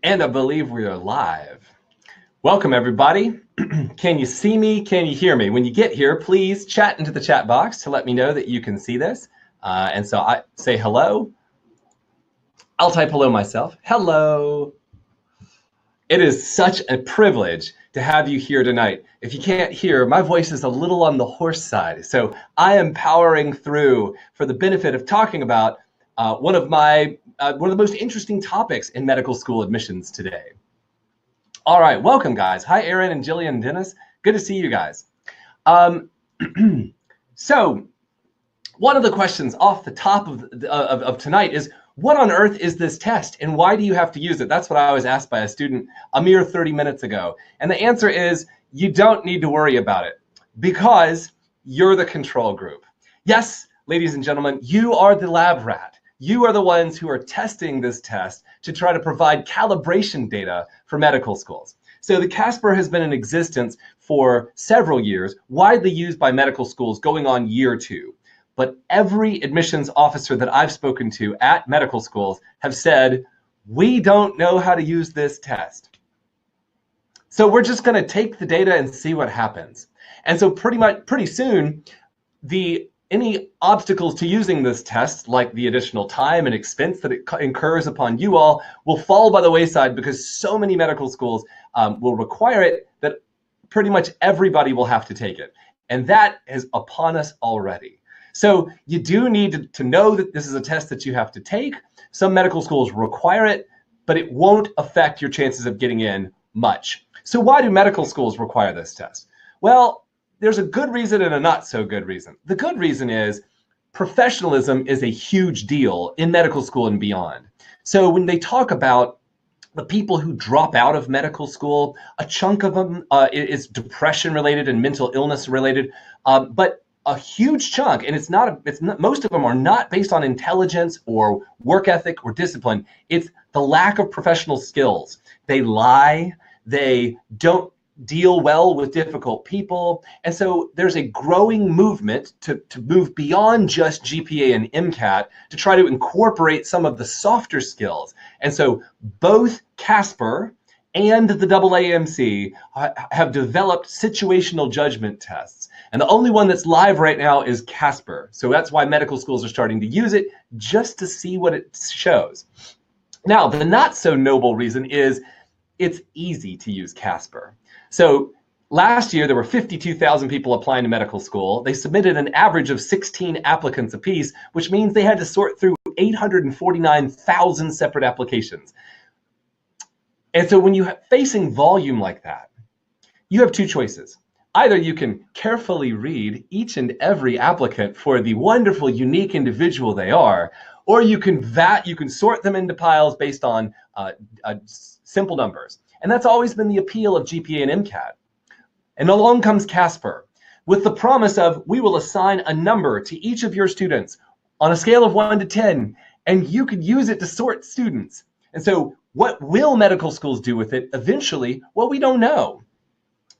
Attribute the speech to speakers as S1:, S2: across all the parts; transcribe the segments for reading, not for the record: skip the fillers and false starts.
S1: And I believe we are live. Welcome, everybody. Can you see me? Can you hear me? When you get here, please chat into the chat box to let me know that you can see this. And so I say hello. I'll type hello myself. Hello. It is such a privilege to have you here tonight. If you can't hear, my voice is a little on the hoarse side. So I am powering through for the benefit of talking about one of the most interesting topics in medical school admissions today. All right, welcome, guys. Hi, Aaron and Jillian and Dennis. Good to see you guys. So one of the questions off the top of tonight is, what on earth is this test and why do you have to use it? That's what I was asked by a student a mere 30 minutes ago. And the answer is, you don't need to worry about it because you're the control group. Yes, ladies and gentlemen, you are the lab rat. You are the ones who are testing this test to try to provide calibration data for medical schools. So the CASPer has been in existence for several years, widely used by medical schools going on year 2. But every admissions officer that I've spoken to at medical schools have said, we don't know how to use this test. So we're just going to take the data and see what happens. And so pretty soon, any obstacles to using this test, like the additional time and expense that it incurs upon you all, will fall by the wayside because so many medical schools will require it that pretty much everybody will have to take it. And that is upon us already. So you do need to know that this is a test that you have to take. Some medical schools require it, but it won't affect your chances of getting in much. So why do medical schools require this test? Well, there's a good reason and a not so good reason. The good reason is professionalism is a huge deal in medical school and beyond. So when they talk about the people who drop out of medical school, a chunk of them is depression related and mental illness related, but a huge chunk, and most of them are not based on intelligence or work ethic or discipline. It's the lack of professional skills. They lie, they don't deal well with difficult people. And so there's a growing movement to move beyond just GPA and MCAT to try to incorporate some of the softer skills. And so both CASPer and the AAMC have developed situational judgment tests. And the only one that's live right now is CASPer. So that's why medical schools are starting to use it, just to see what it shows. Now, the not so noble reason is it's easy to use CASPer. So last year, there were 52,000 people applying to medical school. They submitted an average of 16 applicants apiece, which means they had to sort through 849,000 separate applications. And so when you're facing volume like that, you have two choices. Either you can carefully read each and every applicant for the wonderful, unique individual they are, or you can sort them into piles based on simple numbers. And that's always been the appeal of GPA and MCAT. And along comes CASPer with the promise of, we will assign a number to each of your students on a scale of 1 to 10, and you could use it to sort students. And so what will medical schools do with it eventually? Well, we don't know.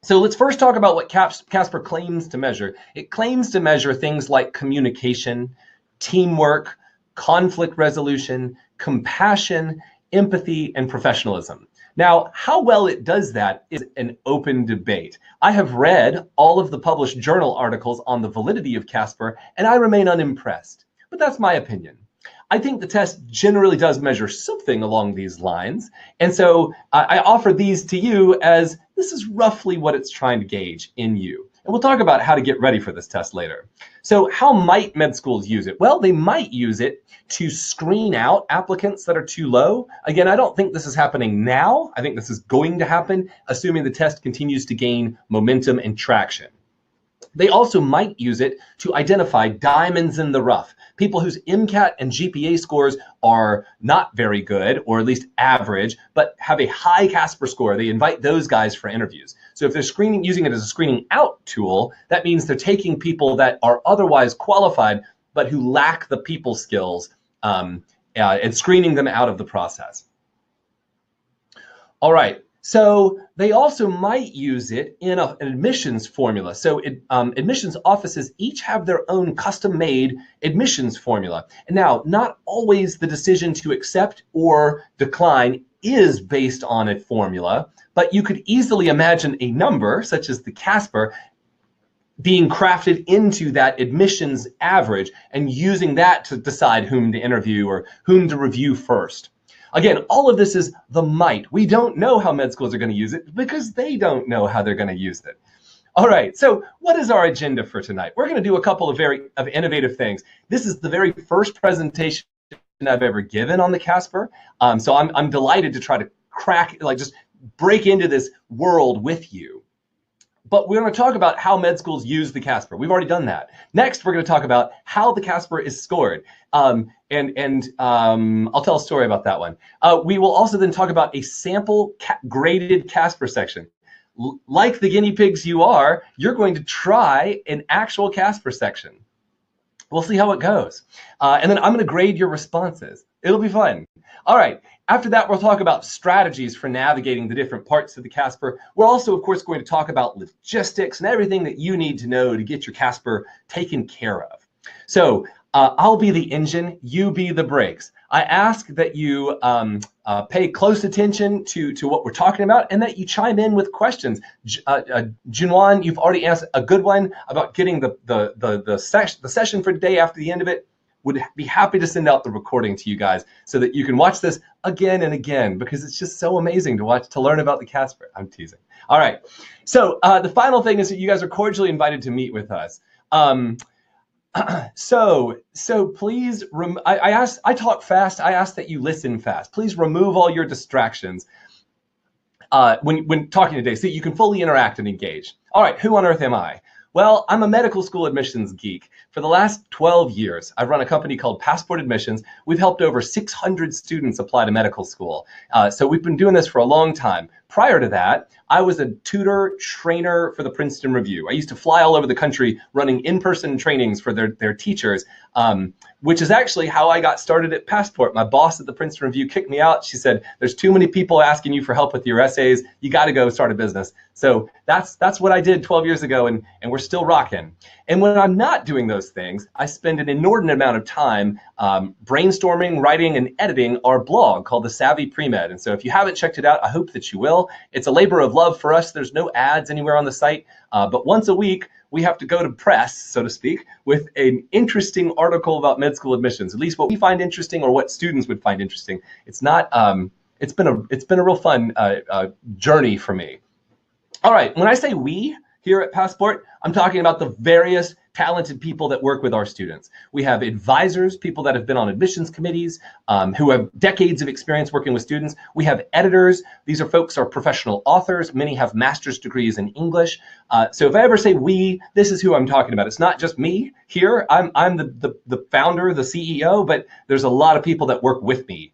S1: So let's first talk about what CASPer claims to measure. It claims to measure things like communication, teamwork, conflict resolution, compassion, empathy, and professionalism. Now, how well it does that is an open debate. I have read all of the published journal articles on the validity of CASPer, and I remain unimpressed. But that's my opinion. I think the test generally does measure something along these lines. And so I offer these to you as this is roughly what it's trying to gauge in you. And we'll talk about how to get ready for this test later. So how might med schools use it? Well, they might use it to screen out applicants that are too low. Again, I don't think this is happening now. I think this is going to happen, assuming the test continues to gain momentum and traction. They also might use it to identify diamonds in the rough, people whose MCAT and GPA scores are not very good, or at least average, but have a high CASPer score. They invite those guys for interviews. So if they're using it as a screening out tool, that means they're taking people that are otherwise qualified, but who lack the people skills and screening them out of the process. All right. So they also might use it in an admissions formula. So admissions offices each have their own custom-made admissions formula. And now, not always the decision to accept or decline is based on a formula, but you could easily imagine a number, such as the CASPer, being crafted into that admissions average and using that to decide whom to interview or whom to review first. Again, all of this is the might. We don't know how med schools are going to use it because they don't know how they're going to use it. All right, so what is our agenda for tonight? We're going to do a couple of innovative things. This is the very first presentation I've ever given on the CASPer, so I'm delighted to try to just break into this world with you. But we're going to talk about how med schools use the CASPer. We've already done that. Next, we're going to talk about how the CASPer is scored. I'll tell a story about that one. We will also then talk about a sample graded CASPer section. Like the guinea pigs you are, you're going to try an actual CASPer section. We'll see how it goes. And then I'm going to grade your responses. It'll be fun. All right. After that, we'll talk about strategies for navigating the different parts of the CASPer. We're also, of course, going to talk about logistics and everything that you need to know to get your CASPer taken care of. So I'll be the engine, you be the brakes. I ask that you pay close attention to what we're talking about and that you chime in with questions. Junwan, you've already asked a good one about getting the session for today after the end of it. Would be happy to send out the recording to you guys so that you can watch this again and again because it's just so amazing to learn about the CASPer. I'm teasing. All right. So the final thing is that you guys are cordially invited to meet with us. So please, I talk fast. I ask that you listen fast. Please remove all your distractions when talking today so that you can fully interact and engage. All right, who on earth am I? Well, I'm a medical school admissions geek. For the last 12 years, I've run a company called Passport Admissions. We've helped over 600 students apply to medical school. So we've been doing this for a long time. Prior to that, I was a tutor trainer for the Princeton Review. I used to fly all over the country running in-person trainings for their teachers, which is actually how I got started at Passport. My boss at the Princeton Review kicked me out. She said, there's too many people asking you for help with your essays. You got to go start a business. So that's what I did 12 years ago, and we're still rocking. And when I'm not doing those things, I spend an inordinate amount of time brainstorming, writing, and editing our blog called The Savvy Pre-Med. And so if you haven't checked it out, I hope that you will. It's a labor of love for us. There's no ads anywhere on the site, but once a week, we have to go to press, so to speak, with an interesting article about med school admissions, at least what we find interesting or what students would find interesting. It's not, it's been a real fun journey for me. All right, when I say we here at Passport, I'm talking about the various talented people that work with our students. We have advisors, people that have been on admissions committees, who have decades of experience working with students. We have editors. These are folks who are professional authors. Many have master's degrees in English. So if I ever say we, this is who I'm talking about. It's not just me here. I'm the founder, the CEO, but there's a lot of people that work with me.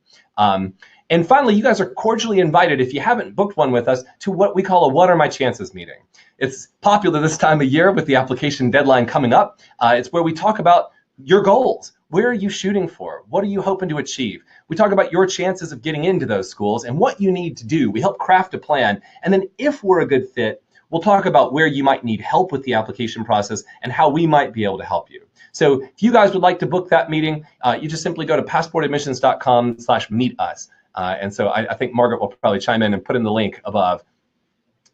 S1: And finally, you guys are cordially invited, if you haven't booked one with us, to what we call a What Are My Chances meeting. It's popular this time of year with the application deadline coming up. It's where we talk about your goals. Where are you shooting for? What are you hoping to achieve? We talk about your chances of getting into those schools and what you need to do. We help craft a plan. And then if we're a good fit, we'll talk about where you might need help with the application process and how we might be able to help you. So if you guys would like to book that meeting, you just simply go to passportadmissions.com/meetus. And so I think Margaret will probably chime in and put in the link above.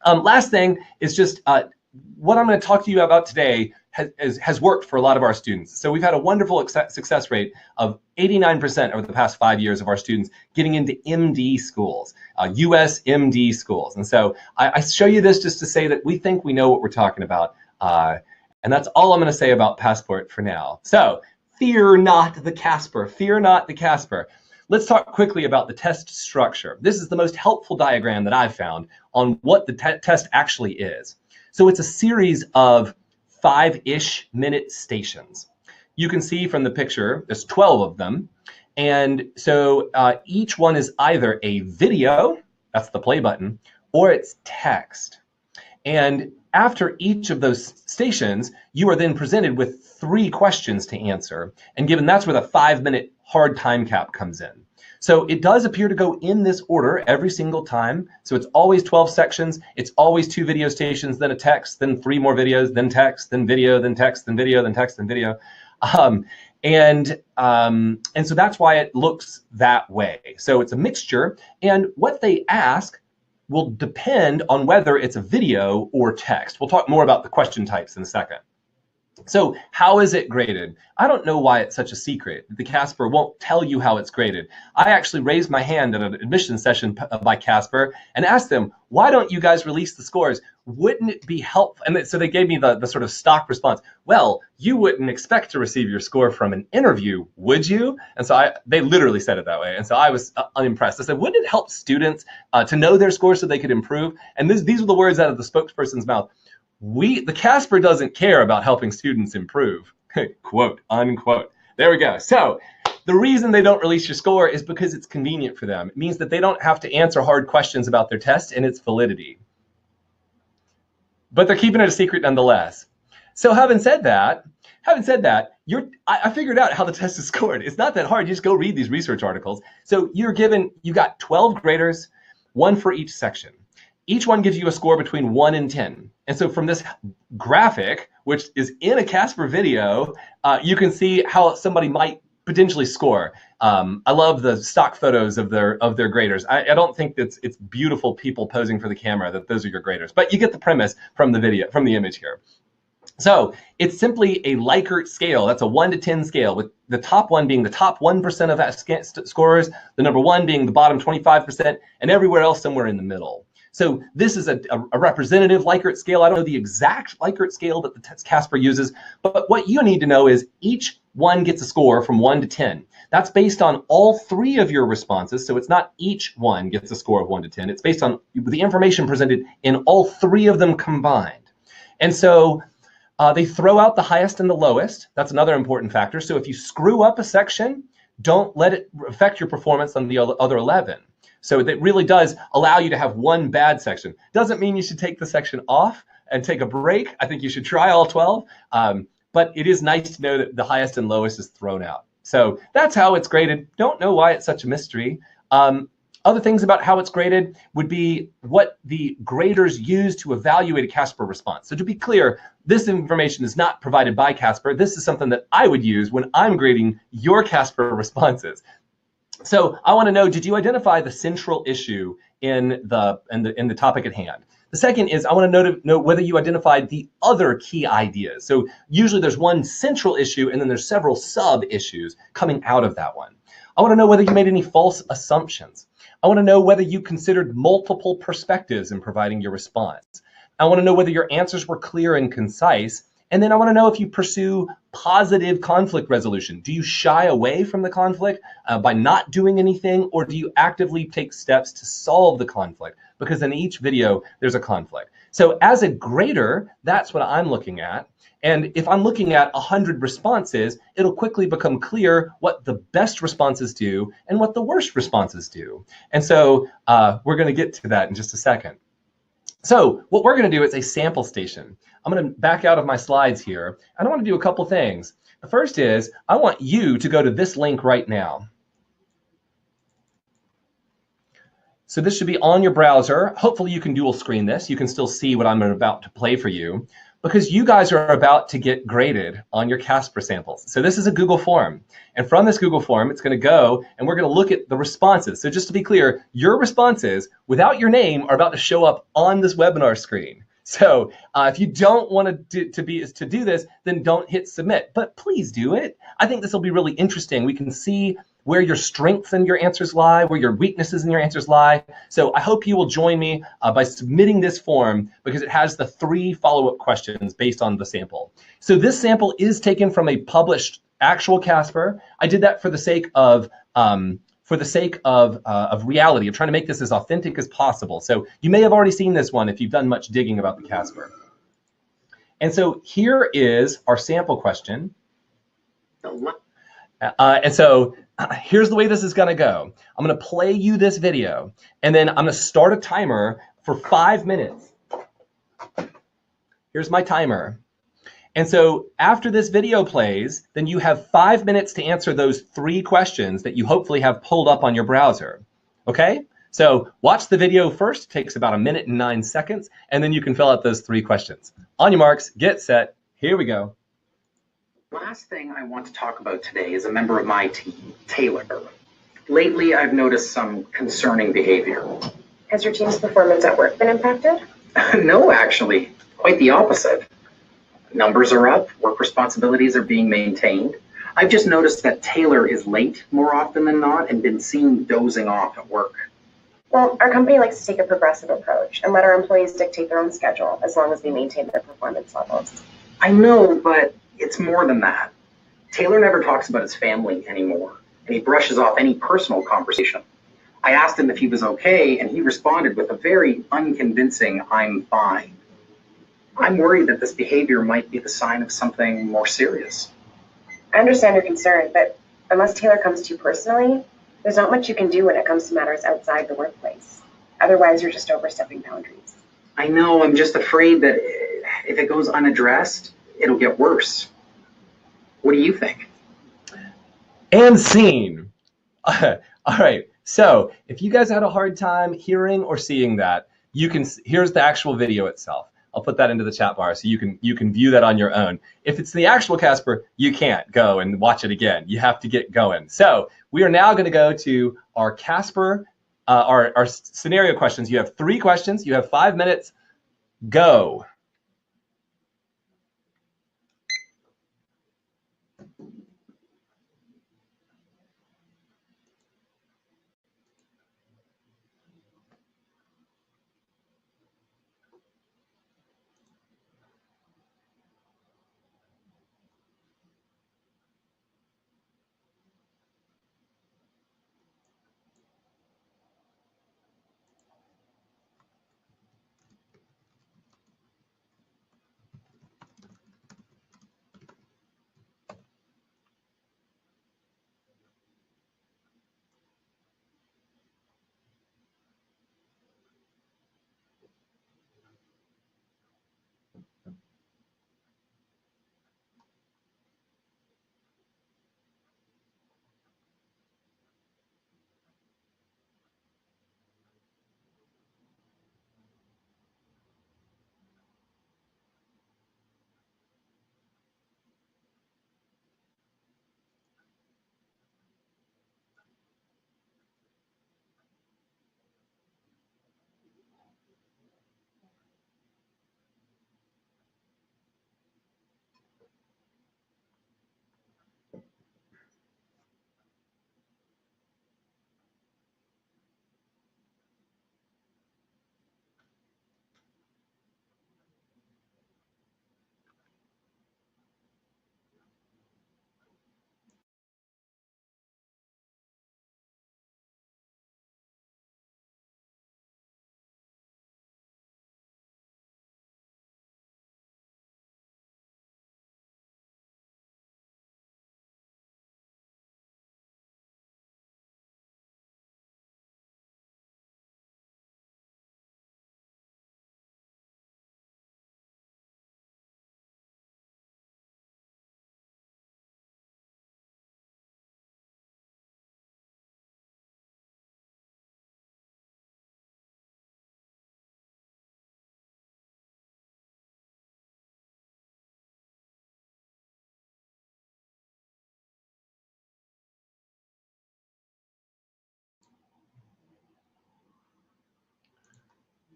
S1: Last thing is just what I'm going to talk to you about today has worked for a lot of our students. So we've had a wonderful success rate of 89% over the past 5 years of our students getting into MD schools, US MD schools. And so I show you this just to say that we think we know what we're talking about. And that's all I'm going to say about Passport for now. So fear not the CASPer. Fear not the CASPer. Let's talk quickly about the test structure. This is the most helpful diagram that I've found on what the test actually is. So it's a series of 5-ish minute stations. You can see from the picture, there's 12 of them. And so each one is either a video, that's the play button, or it's text. And after each of those stations, you are then presented with 3 questions to answer. And given that's where the 5-minute hard time cap comes in. So it does appear to go in this order every single time. So it's always 12 sections. It's always 2 video stations, then a text, then 3 more videos, then text, then video, then text, then video, then text, then video. And so that's why it looks that way. So it's a mixture, and what they ask will depend on whether it's a video or text. We'll talk more about the question types in a second. So how is it graded? I don't know why it's such a secret. The CASPer won't tell you how it's graded. I actually raised my hand at an admission session by CASPer and asked them, why don't you guys release the scores? Wouldn't it be helpful? And so they gave me the sort of stock response. Well, you wouldn't expect to receive your score from an interview, would you? And so they literally said it that way. And so I was unimpressed. I said, wouldn't it help students to know their scores so they could improve? And these were the words out of the spokesperson's mouth. The CASPer doesn't care about helping students improve, quote, unquote. There we go. So the reason they don't release your score is because it's convenient for them. It means that they don't have to answer hard questions about their test and its validity. But they're keeping it a secret nonetheless. So having said that, I figured out how the test is scored. It's not that hard. You just go read these research articles. So you got 12 graders, one for each section. Each one gives you a score between 1 and 10. And so from this graphic, which is in a CASPer video, you can see how somebody might potentially score. I love the stock photos of their graders. I don't think it's beautiful people posing for the camera that those are your graders, but you get the premise from the video, from the image here. So it's simply a Likert scale. That's a 1 to 10 scale, with the top one being the top 1% of that scorers, the number 1 being the bottom 25%, and everywhere else somewhere in the middle. So this is a representative Likert scale. I don't know the exact Likert scale that the CASPer uses, but what you need to know is each one gets a score from 1 to 10. That's based on all 3 of your responses. So it's not each one gets a score of 1 to 10. It's based on the information presented in all 3 of them combined. And so they throw out the highest and the lowest. That's another important factor. So if you screw up a section, don't let it affect your performance on the other 11. So it really does allow you to have one bad section. Doesn't mean you should take the section off and take a break. I think you should try all 12. But it is nice to know that the highest and lowest is thrown out. So that's how it's graded. Don't know why it's such a mystery. Other things about how it's graded would be what the graders use to evaluate a CASPer response. So to be clear, this information is not provided by CASPer. This is something that I would use when I'm grading your CASPer responses. So I want to know, did you identify the central issue in the topic at hand? The second is I want to know whether you identified the other key ideas. So usually there's one central issue and then there's several sub-issues coming out of that one. I want to know whether you made any false assumptions. I want to know whether you considered multiple perspectives in providing your response. I want to know whether your answers were clear and concise. And then I want to know if you pursue positive conflict resolution. Do you shy away from the conflict by not doing anything, or do you actively take steps to solve the conflict? Because in each video, there's a conflict. So as a grader, that's what I'm looking at. And if I'm looking at 100 responses, it'll quickly become clear what the best responses do and what the worst responses do. And so we're going to get to that in just a second. So what we're going to do is a sample station. I'm going to back out of my slides here, and I want to do a couple things. The first is I want you to go to this link right now. So this should be on your browser. Hopefully you can dual screen this. You can still see what I'm about to play for you, because you guys are about to get graded on your CASPer samples. So this is a Google form. And from this Google form, it's going to go and we're going to look at the responses. So just to be clear, your responses without your name are about to show up on this webinar screen. So if you don't want to do this, then don't hit submit. But please do it. I think this will be really interesting. We can see where your strengths in your answers lie, where your weaknesses in your answers lie. So I hope you will join me by submitting this form, because it has the 3 follow-up questions based on the sample. So this sample is taken from a published actual CASPer. I did that for the sake of reality, of trying to make this as authentic as possible. So you may have already seen this one if you've done much digging about the CASPer. And so here is our sample question. And so here's the way this is going to go. I'm going to play you this video, and then I'm going to start a timer for 5 minutes. Here's my timer. And so after this video plays, then you have 5 minutes to answer those 3 questions that you hopefully have pulled up on your browser. Okay? So watch the video first. It takes about 1 minute and 9 seconds, and then you can fill out those 3 questions. On your marks, get set. Here we go.
S2: Last thing I want to talk about today is a member of my team, Taylor. Lately, I've noticed some concerning behavior.
S3: Has your team's performance at work been impacted?
S2: No, actually, quite the opposite. Numbers are up, work responsibilities are being maintained. I've just noticed that Taylor is late more often than not and been seen dozing off at work.
S3: Well, our company likes to take a progressive approach and let our employees dictate their own schedule as long as they maintain their performance levels.
S2: I know, but it's more than that. Taylor never talks about his family anymore, and he brushes off any personal conversation. I asked him if he was okay, and he responded with a very unconvincing, "I'm fine." I'm worried that this behavior might be the sign of something more serious.
S3: I understand your concern, but unless Taylor comes to you personally, there's not much you can do when it comes to matters outside the workplace. Otherwise, you're just overstepping boundaries.
S2: I know, I'm just afraid that if it goes unaddressed, it'll get worse. What do you think?
S1: And scene. All right. So if you guys had a hard time hearing or seeing that, here's the actual video itself. I'll put that into the chat bar so you can view that on your own. If it's the actual CASPer, you can't go and watch it again. You have to get going. So we are now going to go to our CASPer, our scenario questions. You have 3 questions. You have 5 minutes. Go.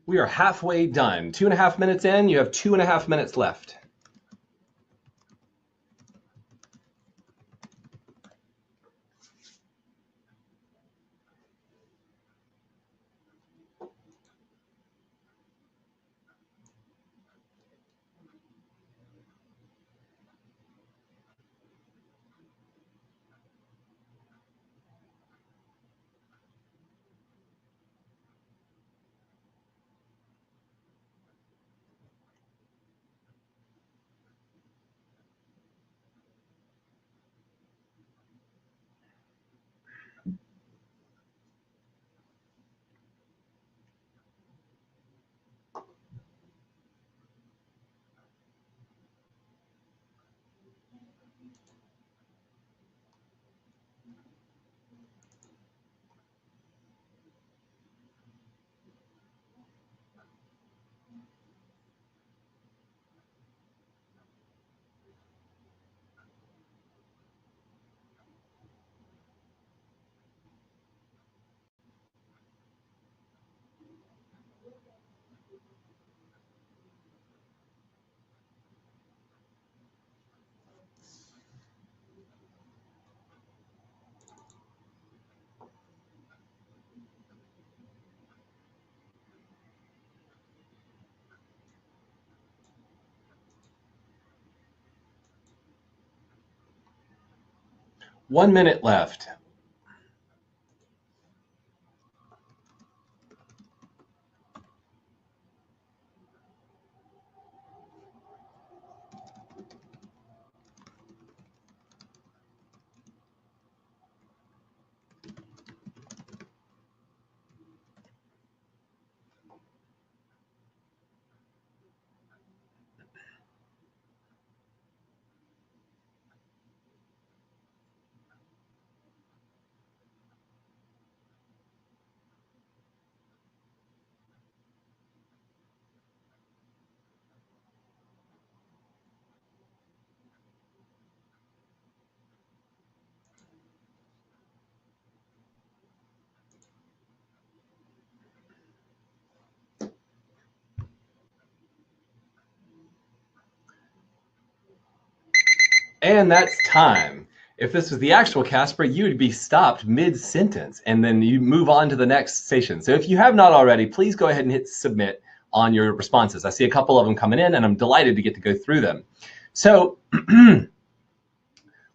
S1: We are halfway done. 2.5 minutes in. You have 2.5 minutes left. 1 minute left. And that's time. If this was the actual CASPer, you would be stopped mid-sentence, and then you move on to the next station. So if you have not already, please go ahead and hit submit on your responses. I see a couple of them coming in, and I'm delighted to get to go through them. So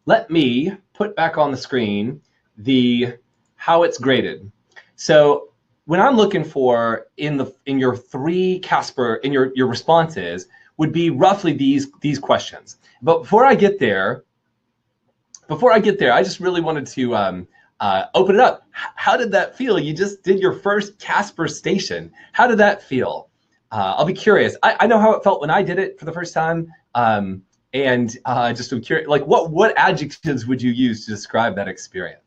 S1: let me put back on the screen the how it's graded. So when I'm looking for in your three CASPer, in your responses, would be roughly these questions. But before I get there, I just really wanted to open it up. How did that feel? You just did your first CASPer station. How did that feel? I'll be curious. I know how it felt when I did it for the first time, and just am curious. Like, what adjectives would you use to describe that experience?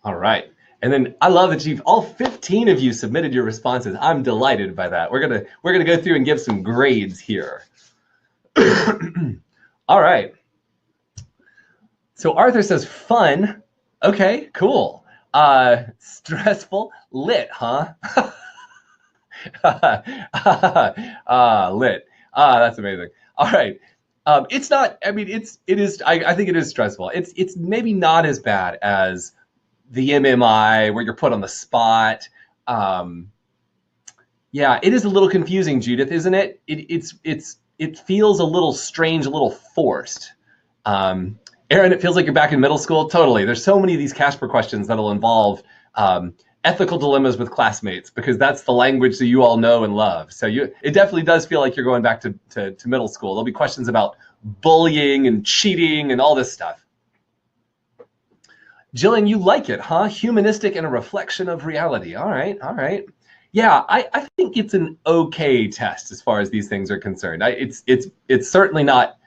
S1: All right. And then I love that all 15 of you submitted your responses. I'm delighted by that. We're gonna go through and give some grades here. All right. So Arthur says fun. Okay, cool. Stressful, lit, huh? Lit. That's amazing. All right. It's not. I mean, it is. I think it is stressful. It's maybe not as bad as the MMI where you're put on the spot. Yeah, it is a little confusing, Judith, isn't it? It feels a little strange, a little forced. Aaron, it feels like you're back in middle school. Totally. There's so many of these CASPer questions that'll involve ethical dilemmas with classmates, because that's the language that you all know and love. So it definitely does feel like you're going back to middle school. There'll be questions about bullying and cheating and all this stuff. Jillian, you like it, huh? Humanistic and a reflection of reality. All right, all right. Yeah, I think it's an okay test as far as these things are concerned. It's certainly not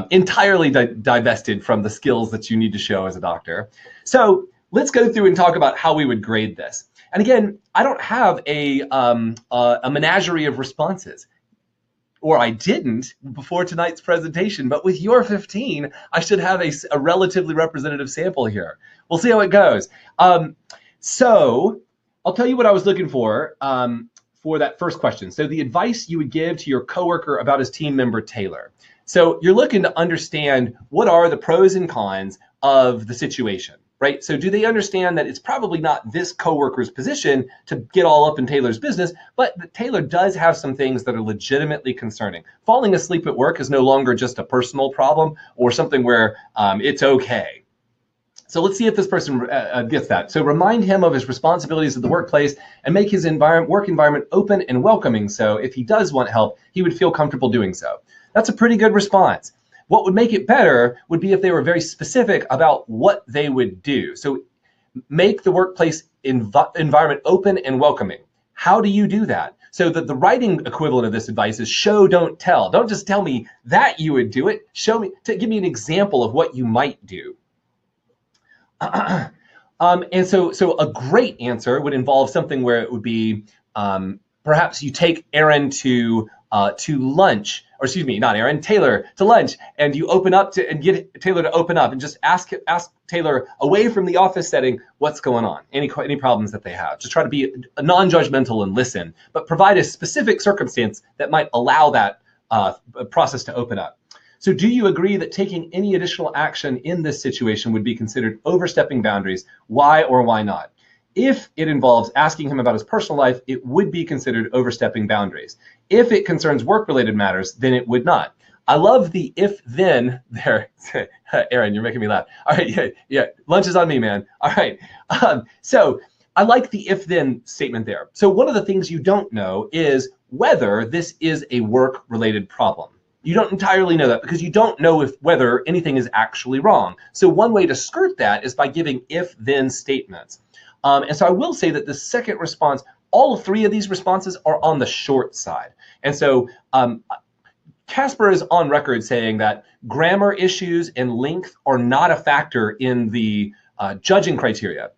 S1: entirely divested from the skills that you need to show as a doctor. So let's go through and talk about how we would grade this. And again, I don't have a menagerie of responses, or I didn't before tonight's presentation, but with your 15, I should have a relatively representative sample here. We'll see how it goes. So I'll tell you what I was looking for that first question. So the advice you would give to your coworker about his team member, Taylor. So you're looking to understand what are the pros and cons of the situation, right? So do they understand that it's probably not this coworker's position to get all up in Taylor's business, but that Taylor does have some things that are legitimately concerning. Falling asleep at work is no longer just a personal problem or something where it's okay. So let's see if this person gets that. So remind him of his responsibilities at the workplace and make his work environment open and welcoming, so if he does want help, he would feel comfortable doing so. That's a pretty good response. What would make it better would be if they were very specific about what they would do. So make the workplace environment open and welcoming. How do you do that? So that the writing equivalent of this advice is show, don't tell. Don't just tell me that you would do it. Show me, give me an example of what you might do. And so a great answer would involve something where it would be perhaps you take Aaron to lunch, or excuse me, not Aaron, Taylor to lunch, and you open up and get Taylor to open up and just ask Taylor away from the office setting what's going on, any problems that they have. Just try to be non-judgmental and listen, but provide a specific circumstance that might allow that process to open up. So do you agree that taking any additional action in this situation would be considered overstepping boundaries? Why or why not? If it involves asking him about his personal life, it would be considered overstepping boundaries. If it concerns work-related matters, then it would not. I love the if-then there. Aaron, you're making me laugh. All right, yeah, lunch is on me, man. All right, so I like the if-then statement there. So one of the things you don't know is whether this is a work-related problem. You don't entirely know that because you don't know whether anything is actually wrong. So one way to skirt that is by giving if-then statements. And so I will say that the second response, all three of these responses are on the short side. And so CASPer is on record saying that grammar issues and length are not a factor in the judging criteria.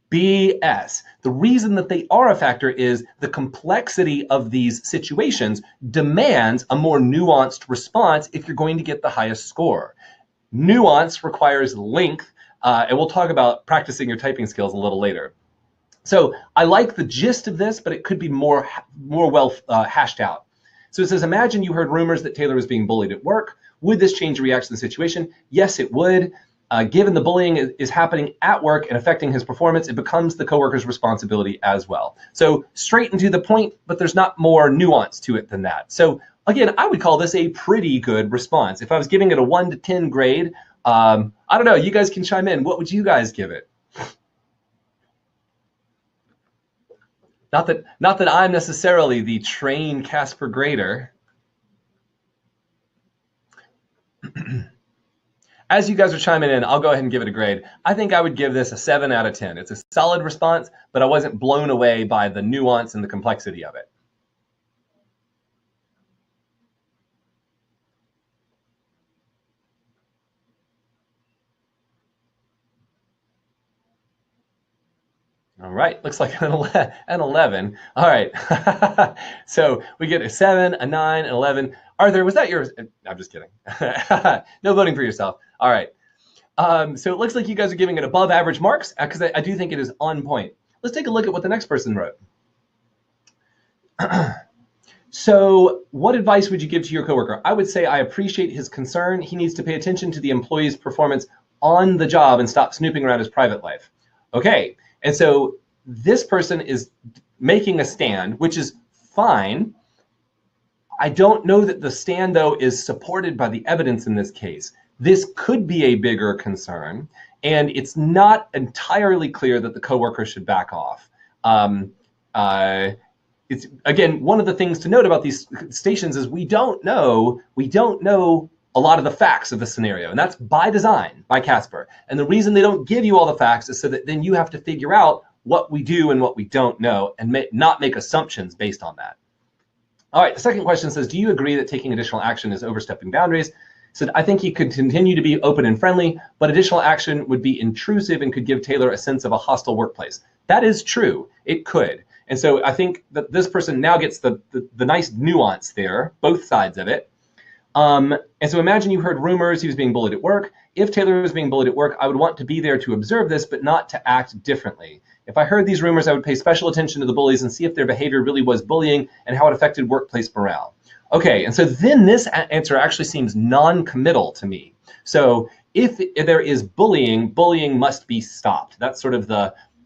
S1: BS. The reason that they are a factor is the complexity of these situations demands a more nuanced response if you're going to get the highest score. Nuance requires length, and we'll talk about practicing your typing skills a little later. So I like the gist of this, but it could be more well hashed out. So it says, imagine you heard rumors that Taylor was being bullied at work. Would this change your reaction to the situation? Yes, it would. Given the bullying is happening at work and affecting his performance, it becomes the coworker's responsibility as well. So straight and to the point, but there's not more nuance to it than that. So again, I would call this a pretty good response. If I was giving it a 1 to 10 grade, I don't know, you guys can chime in. What would you guys give it? Not that I'm necessarily the trained CASPer grader. As you guys are chiming in, I'll go ahead and give it a grade. I think I would give this a 7 out of 10. It's a solid response, but I wasn't blown away by the nuance and the complexity of it. All right, looks like an 11. All right, so we get a 7, a 9, an 11. Arthur, was that yours? I'm just kidding. No voting for yourself. All right. So it looks like you guys are giving it above average marks because I do think it is on point. Let's take a look at what the next person wrote. So what advice would you give to your coworker? I would say I appreciate his concern. He needs to pay attention to the employee's performance on the job and stop snooping around his private life. Okay, and so this person is making a stand, which is fine. I don't know that the stand, though, is supported by the evidence in this case. This could be a bigger concern, and it's not entirely clear that the coworker should back off. It's again, one of the things to note about these stations is we don't know a lot of the facts of the scenario, and that's by design by CASPer. And the reason they don't give you all the facts is so that then you have to figure out what we do and what we don't know, and not make assumptions based on that. All right, the second question says, do you agree that taking additional action is overstepping boundaries? Said, I think he could continue to be open and friendly, but additional action would be intrusive and could give Taylor a sense of a hostile workplace. That is true, it could. And so I think that this person now gets the nice nuance there, both sides of it. And so imagine you heard rumors he was being bullied at work. If Taylor was being bullied at work, I would want to be there to observe this, but not to act differently. If I heard these rumors, I would pay special attention to the bullies and see if their behavior really was bullying and how it affected workplace morale. Okay, and so then this answer actually seems non-committal to me. So if there is bullying, bullying must be stopped. That's sort of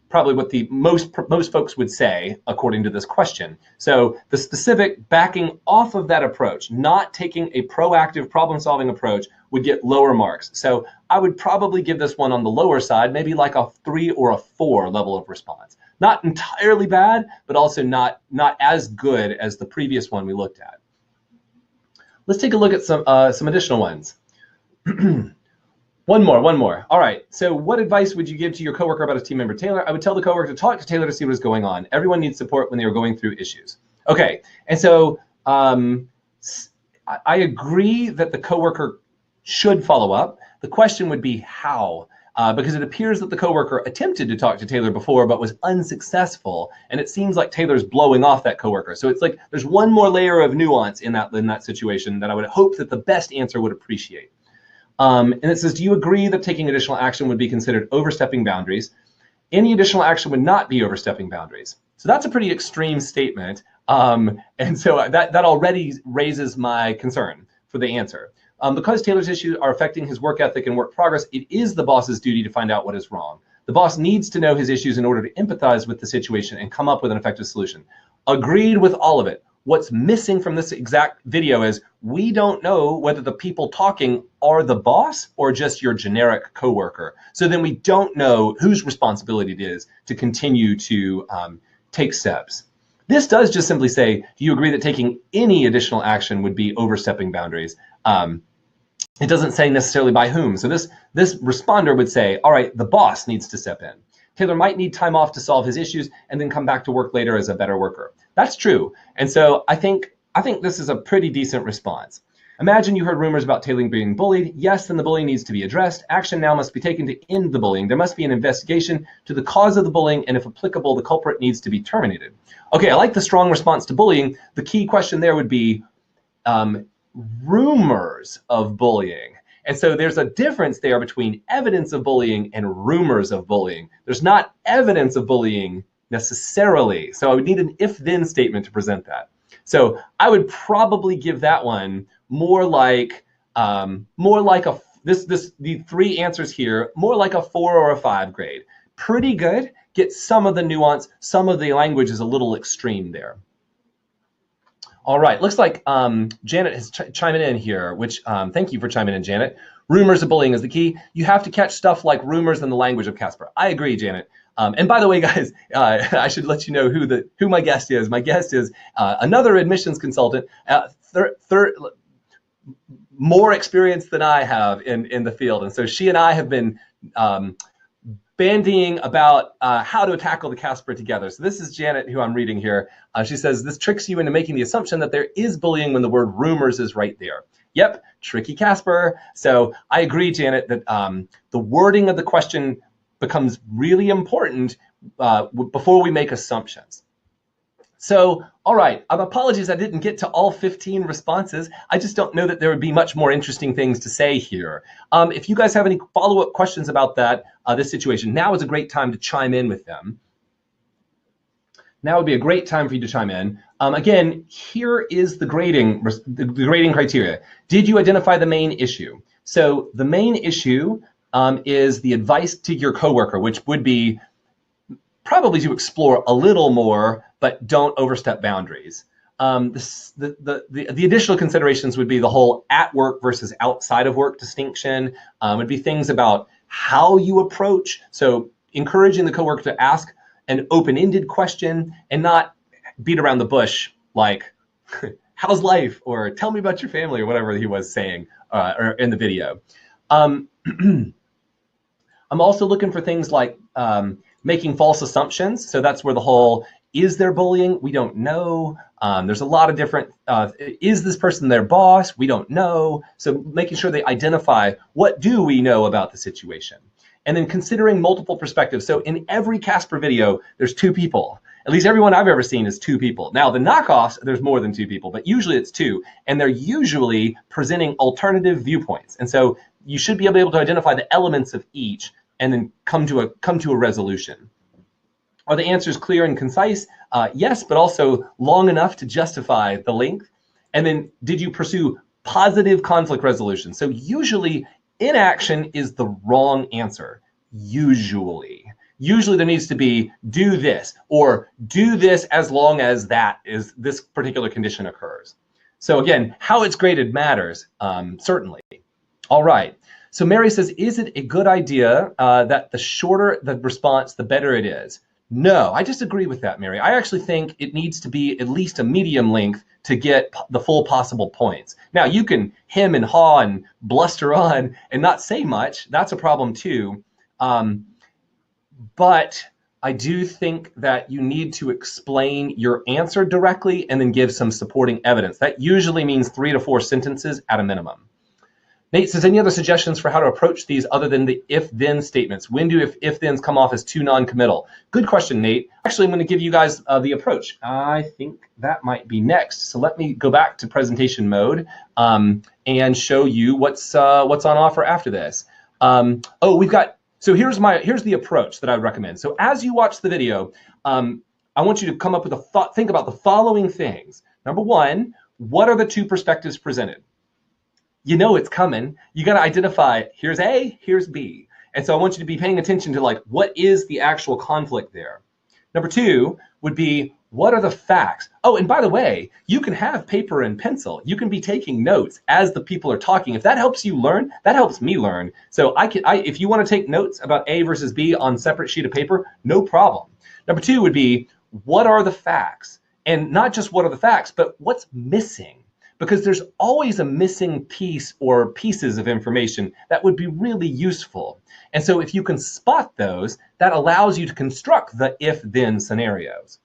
S1: probably what the most folks would say according to this question. So the specific backing off of that approach, not taking a proactive problem-solving approach, would get lower marks. So I would probably give this one on the lower side, maybe like a 3 or a 4 level of response. Not entirely bad, but also not as good as the previous one we looked at. Let's take a look at some additional ones. One more. All right, so what advice would you give to your coworker about his team member Taylor? I would tell the coworker to talk to Taylor to see what is going on. Everyone needs support when they are going through issues. Okay, and so I agree that the coworker should follow up. The question would be how, because it appears that the coworker attempted to talk to Taylor before but was unsuccessful, and it seems like Taylor's blowing off that coworker. So it's like there's one more layer of nuance in that situation that I would hope that the best answer would appreciate. And it says, do you agree that taking additional action would be considered overstepping boundaries? Any additional action would not be overstepping boundaries. So that's a pretty extreme statement. And so that already raises my concern for the answer. Because Taylor's issues are affecting his work ethic and work progress, it is the boss's duty to find out what is wrong. The boss needs to know his issues in order to empathize with the situation and come up with an effective solution. Agreed with all of it. What's missing from this exact video is we don't know whether the people talking are the boss or just your generic coworker. So then we don't know whose responsibility it is to continue to take steps. This does just simply say, do you agree that taking any additional action would be overstepping boundaries? It doesn't say necessarily by whom. So this responder would say, all right, the boss needs to step in. Taylor might need time off to solve his issues and then come back to work later as a better worker. That's true. And so I think this is a pretty decent response. Imagine you heard rumors about Taylor being bullied. Yes, then the bullying needs to be addressed. Action now must be taken to end the bullying. There must be an investigation to the cause of the bullying, and if applicable, the culprit needs to be terminated. Okay, I like the strong response to bullying. The key question there would be rumors of bullying. And so there's a difference there between evidence of bullying and rumors of bullying. There's not evidence of bullying necessarily. So I would need an if-then statement to present that. So I would probably give that one more like the three answers here, more like a 4 or a 5 grade. Pretty good. Get some of the nuance. Some of the language is a little extreme there. All right, looks like Janet is chiming in here, which thank you for chiming in, Janet. Rumors of bullying is the key. You have to catch stuff like rumors in the language of CASPer. I agree, Janet. And by the way, guys, I should let you know who my guest is. My guest is another admissions consultant, more experience than I have in the field. And so she and I have been bandying about how to tackle the CASPer together. So this is Janet, who I'm reading here. She says, this tricks you into making the assumption that there is bullying when the word rumors is right there. Yep, tricky CASPer. So I agree, Janet, that the wording of the question becomes really important before we make assumptions. So, all right, apologies I didn't get to all 15 responses. I just don't know that there would be much more interesting things to say here. If you guys have any follow-up questions about that, this situation, now is a great time to chime in with them. Now would be a great time for you to chime in. Again, here is the grading criteria. Did you identify the main issue? So the main issue is the advice to your coworker, which would be probably to explore a little more, but don't overstep boundaries. The additional considerations would be the whole at work versus outside of work distinction. Would be things about how you approach. So encouraging the coworker to ask an open-ended question and not beat around the bush like, how's life? Or tell me about your family, or whatever he was saying or in the video. I'm also looking for things like making false assumptions. So that's where the whole, is there bullying? We don't know. There's a lot of different, is this person their boss? We don't know. So making sure they identify, what do we know about the situation? And then considering multiple perspectives. So in every CASPer video, there's 2 people. At least everyone I've ever seen is 2 people. Now the knockoffs, there's more than 2 people, but usually it's 2. And they're usually presenting alternative viewpoints. And so you should be able to identify the elements of each and then come to a resolution. Are the answers clear and concise? Yes, but also long enough to justify the length. And then did you pursue positive conflict resolution? So usually inaction is the wrong answer. Usually there needs to be do this or do this as long as this particular condition occurs. So again, how it's graded matters, certainly. All right. So Mary says, is it a good idea that the shorter the response, the better it is? No, I disagree with that, Mary. I actually think it needs to be at least a medium length to get the full possible points. Now, you can hem and haw and bluster on and not say much. That's a problem too. But I do think that you need to explain your answer directly and then give some supporting evidence. That usually means 3 to 4 sentences at a minimum. Nate says, any other suggestions for how to approach these other than the if-then statements? When do if-thens come off as too non-committal? Good question, Nate. Actually, I'm going to give you guys the approach. I think that might be next. So let me go back to presentation mode and show you what's on offer after this. So here's the approach that I would recommend. So as you watch the video, I want you to come up with think about the following things. Number 1, what are the 2 perspectives presented? You know it's coming. You got to identify, here's A, here's B. And so I want you to be paying attention to like, what is the actual conflict there? Number two would be, what are the facts? Oh, and by the way, you can have paper and pencil. You can be taking notes as the people are talking. If that helps you learn, that helps me learn. So if you want to take notes about A versus B on separate sheet of paper, no problem. Number two would be, what are the facts? And not just what are the facts, but what's missing? Because there's always a missing piece or pieces of information that would be really useful. And so if you can spot those, that allows you to construct the if-then scenarios.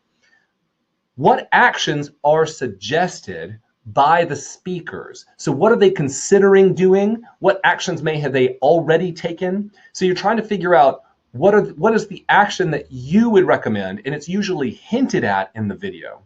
S1: What actions are suggested by the speakers? So what are they considering doing? What actions have they already taken? So you're trying to figure out what is the action that you would recommend, and it's usually hinted at in the video.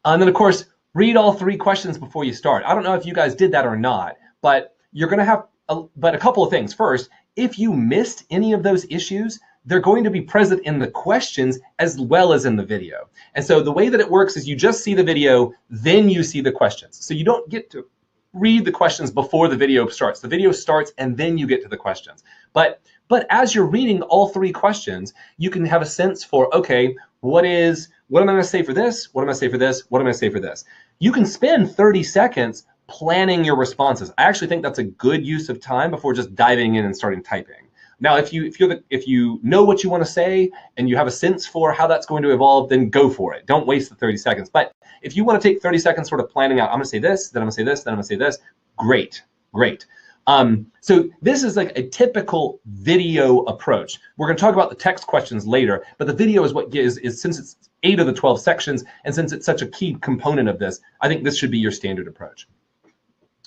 S1: And then of course, read all 3 questions before you start. I don't know if you guys did that or not, but you're going to have a couple of things. First, if you missed any of those issues, they're going to be present in the questions as well as in the video. And so the way that it works is you just see the video, then you see the questions. So you don't get to read the questions before the video starts. The video starts and then you get to the questions. But as you're reading all 3 questions, you can have a sense for, okay, what am I going to say for this? What am I going to say for this? What am I going to say for this? You can spend 30 seconds planning your responses. I actually think that's a good use of time before just diving in and starting typing. Now, if you know what you want to say and you have a sense for how that's going to evolve, then go for it. Don't waste the 30 seconds. But if you want to take 30 seconds sort of planning out, I'm going to say this, then I'm going to say this, then I'm going to say this, great. So this is like a typical video approach. We're going to talk about the text questions later, but the video is what is since it's 8 of the 12 sections, and since it's such a key component of this, I think this should be your standard approach.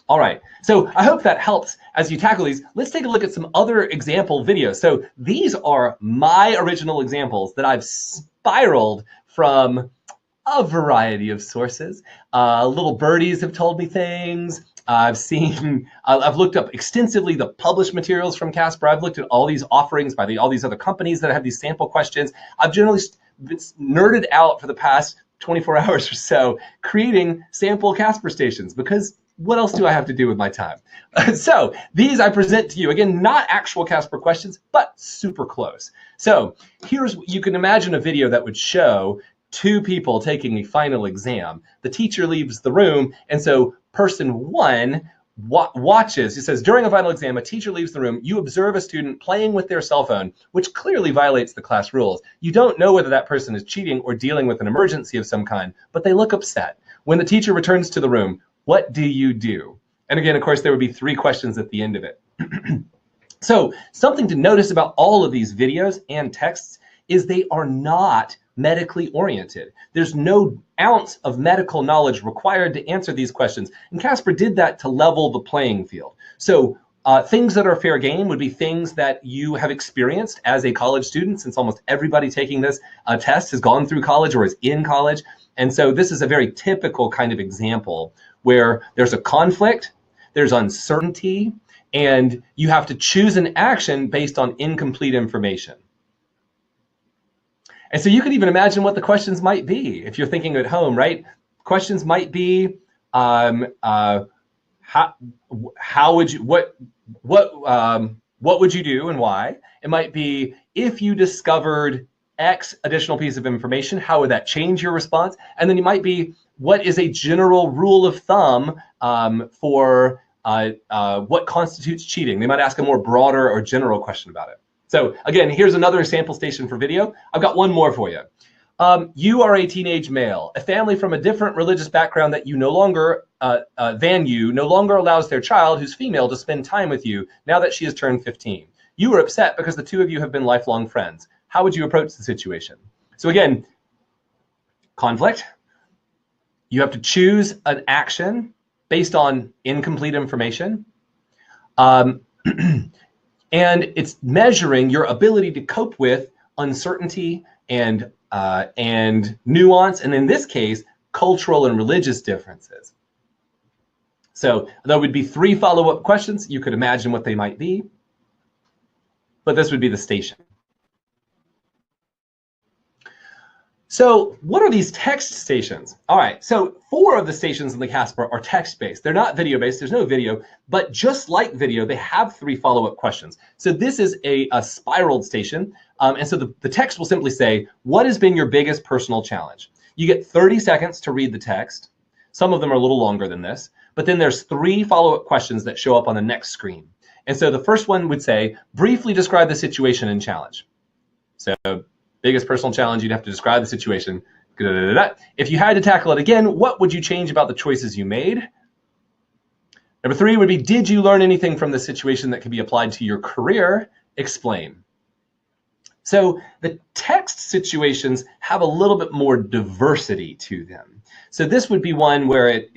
S1: All right, so I hope that helps as you tackle these. Let's take a look at some other example videos. So these are my original examples that I've spiraled from a variety of sources. Little birdies have told me things. I've looked up extensively the published materials from CASPer. I've looked at all these offerings by all these other companies that have these sample questions. I've generally been nerded out for the past 24 hours or so creating sample CASPer stations, because what else do I have to do with my time? So these I present to you. Again, not actual CASPer questions, but super close. So you can imagine a video that would show 2 people taking a final exam. The teacher leaves the room, and so person 1 watches. It says, during a final exam, a teacher leaves the room. You observe a student playing with their cell phone, which clearly violates the class rules. You don't know whether that person is cheating or dealing with an emergency of some kind, but they look upset. When the teacher returns to the room, what do you do? And again, of course, there would be 3 questions at the end of it. So something to notice about all of these videos and texts is they are not medically oriented. There's no ounce of medical knowledge required to answer these questions. And CASPer did that to level the playing field. So things that are fair game would be things that you have experienced as a college student, since almost everybody taking this test has gone through college or is in college. And so this is a very typical kind of example where there's a conflict, there's uncertainty, and you have to choose an action based on incomplete information. And so you can even imagine what the questions might be if you're thinking at home, right? Questions might be, how would you, what would you do and why? It might be, if you discovered X additional piece of information, how would that change your response? And then you might be, what is a general rule of thumb for what constitutes cheating? They might ask a more broader or general question about it. So again, here's another sample station for video. I've got one more for you. You are a teenage male. A family from a different religious background that you no longer allows their child, who's female, to spend time with you now that she has turned 15. You are upset because the 2 of you have been lifelong friends. How would you approach the situation? So again, conflict. You have to choose an action based on incomplete information. And it's measuring your ability to cope with uncertainty and nuance, and in this case, cultural and religious differences. So there would be 3 follow-up questions. You could imagine what they might be, but this would be the station. So what are these text stations? All right, so 4 of the stations in the CASPer are text-based. They're not video-based, there's no video, but just like video, they have 3 follow-up questions. So this is a spiraled station, and so the text will simply say, what has been your biggest personal challenge? You get 30 seconds to read the text. Some of them are a little longer than this, but then there's 3 follow-up questions that show up on the next screen. And so the first one would say, briefly describe the situation and challenge. So biggest personal challenge, you'd have to describe the situation. If you had to tackle it again, what would you change about the choices you made? Number 3 would be, did you learn anything from the situation that could be applied to your career? Explain. So the text situations have a little bit more diversity to them. So this would be one where it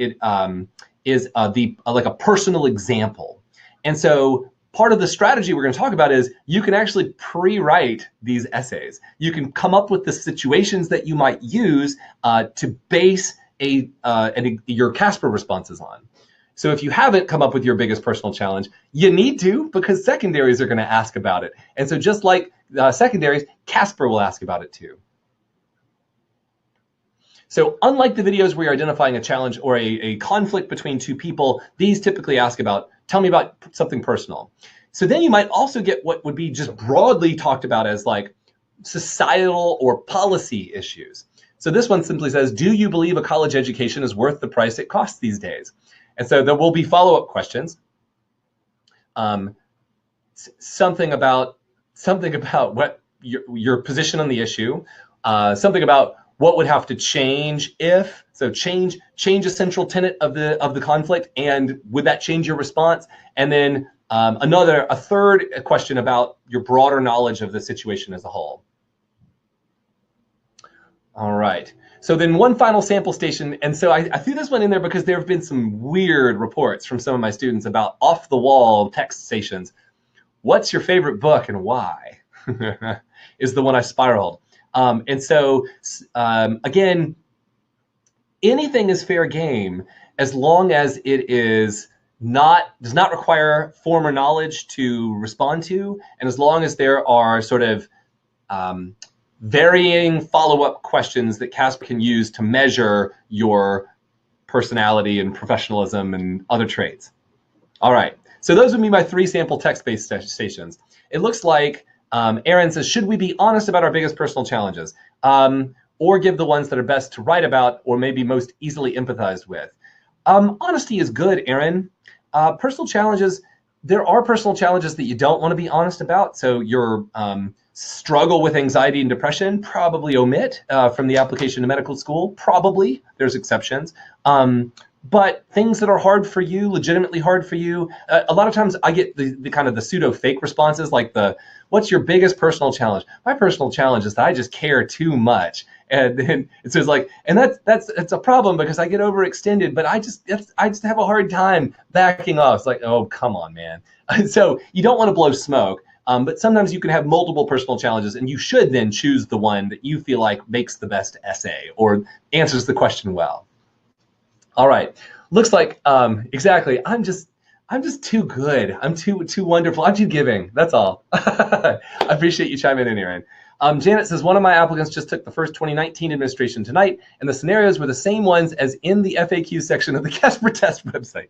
S1: is like a personal example. And so part of the strategy we're going to talk about is you can actually pre-write these essays. You can come up with the situations that you might use to base your CASPer responses on. So if you haven't come up with your biggest personal challenge, you need to, because secondaries are going to ask about it. And so just like secondaries, CASPer will ask about it too. So unlike the videos where you're identifying a challenge or a conflict between 2 people, these typically ask about, tell me about something personal. So then you might also get what would be just broadly talked about as like societal or policy issues. So this one simply says, do you believe a college education is worth the price it costs these days? And so there will be follow-up questions. Something about what your position on the issue, something about what would have to change if, so change a central tenet of the conflict, and would that change your response? And then a third question about your broader knowledge of the situation as a whole. All right, so then one final sample station, and so I threw this one in there because there have been some weird reports from some of my students about off-the-wall text stations. What's your favorite book and why? Is the one I spiraled. And so, again, anything is fair game as long as it does not require former knowledge to respond to, and as long as there are sort of varying follow-up questions that CASPer can use to measure your personality and professionalism and other traits. All right, so those would be my 3 sample text-based stations. It looks like Aaron says, should we be honest about our biggest personal challenges? Or give the ones that are best to write about or maybe most easily empathized with? Honesty is good, Aaron. Personal challenges, there are personal challenges that you don't want to be honest about. So your struggle with anxiety and depression, probably omit from the application to medical school. Probably, there's exceptions. But things that are hard for you, legitimately hard for you, a lot of times I get the kind of the pseudo fake responses like what's your biggest personal challenge? My personal challenge is that I just care too much. And then it says like, and that's a problem because I get overextended, but I just have a hard time backing off. It's like, oh, come on, man. So you don't want to blow smoke. But sometimes you can have multiple personal challenges, and you should then choose the one that you feel like makes the best essay or answers the question well. All right, looks like exactly. I'm just too good. I'm too wonderful. I'm too giving. That's all. I appreciate you chiming in, Aaron. Janet says, one of my applicants just took the first 2019 administration tonight, and the scenarios were the same ones as in the FAQ section of the CASPer test website.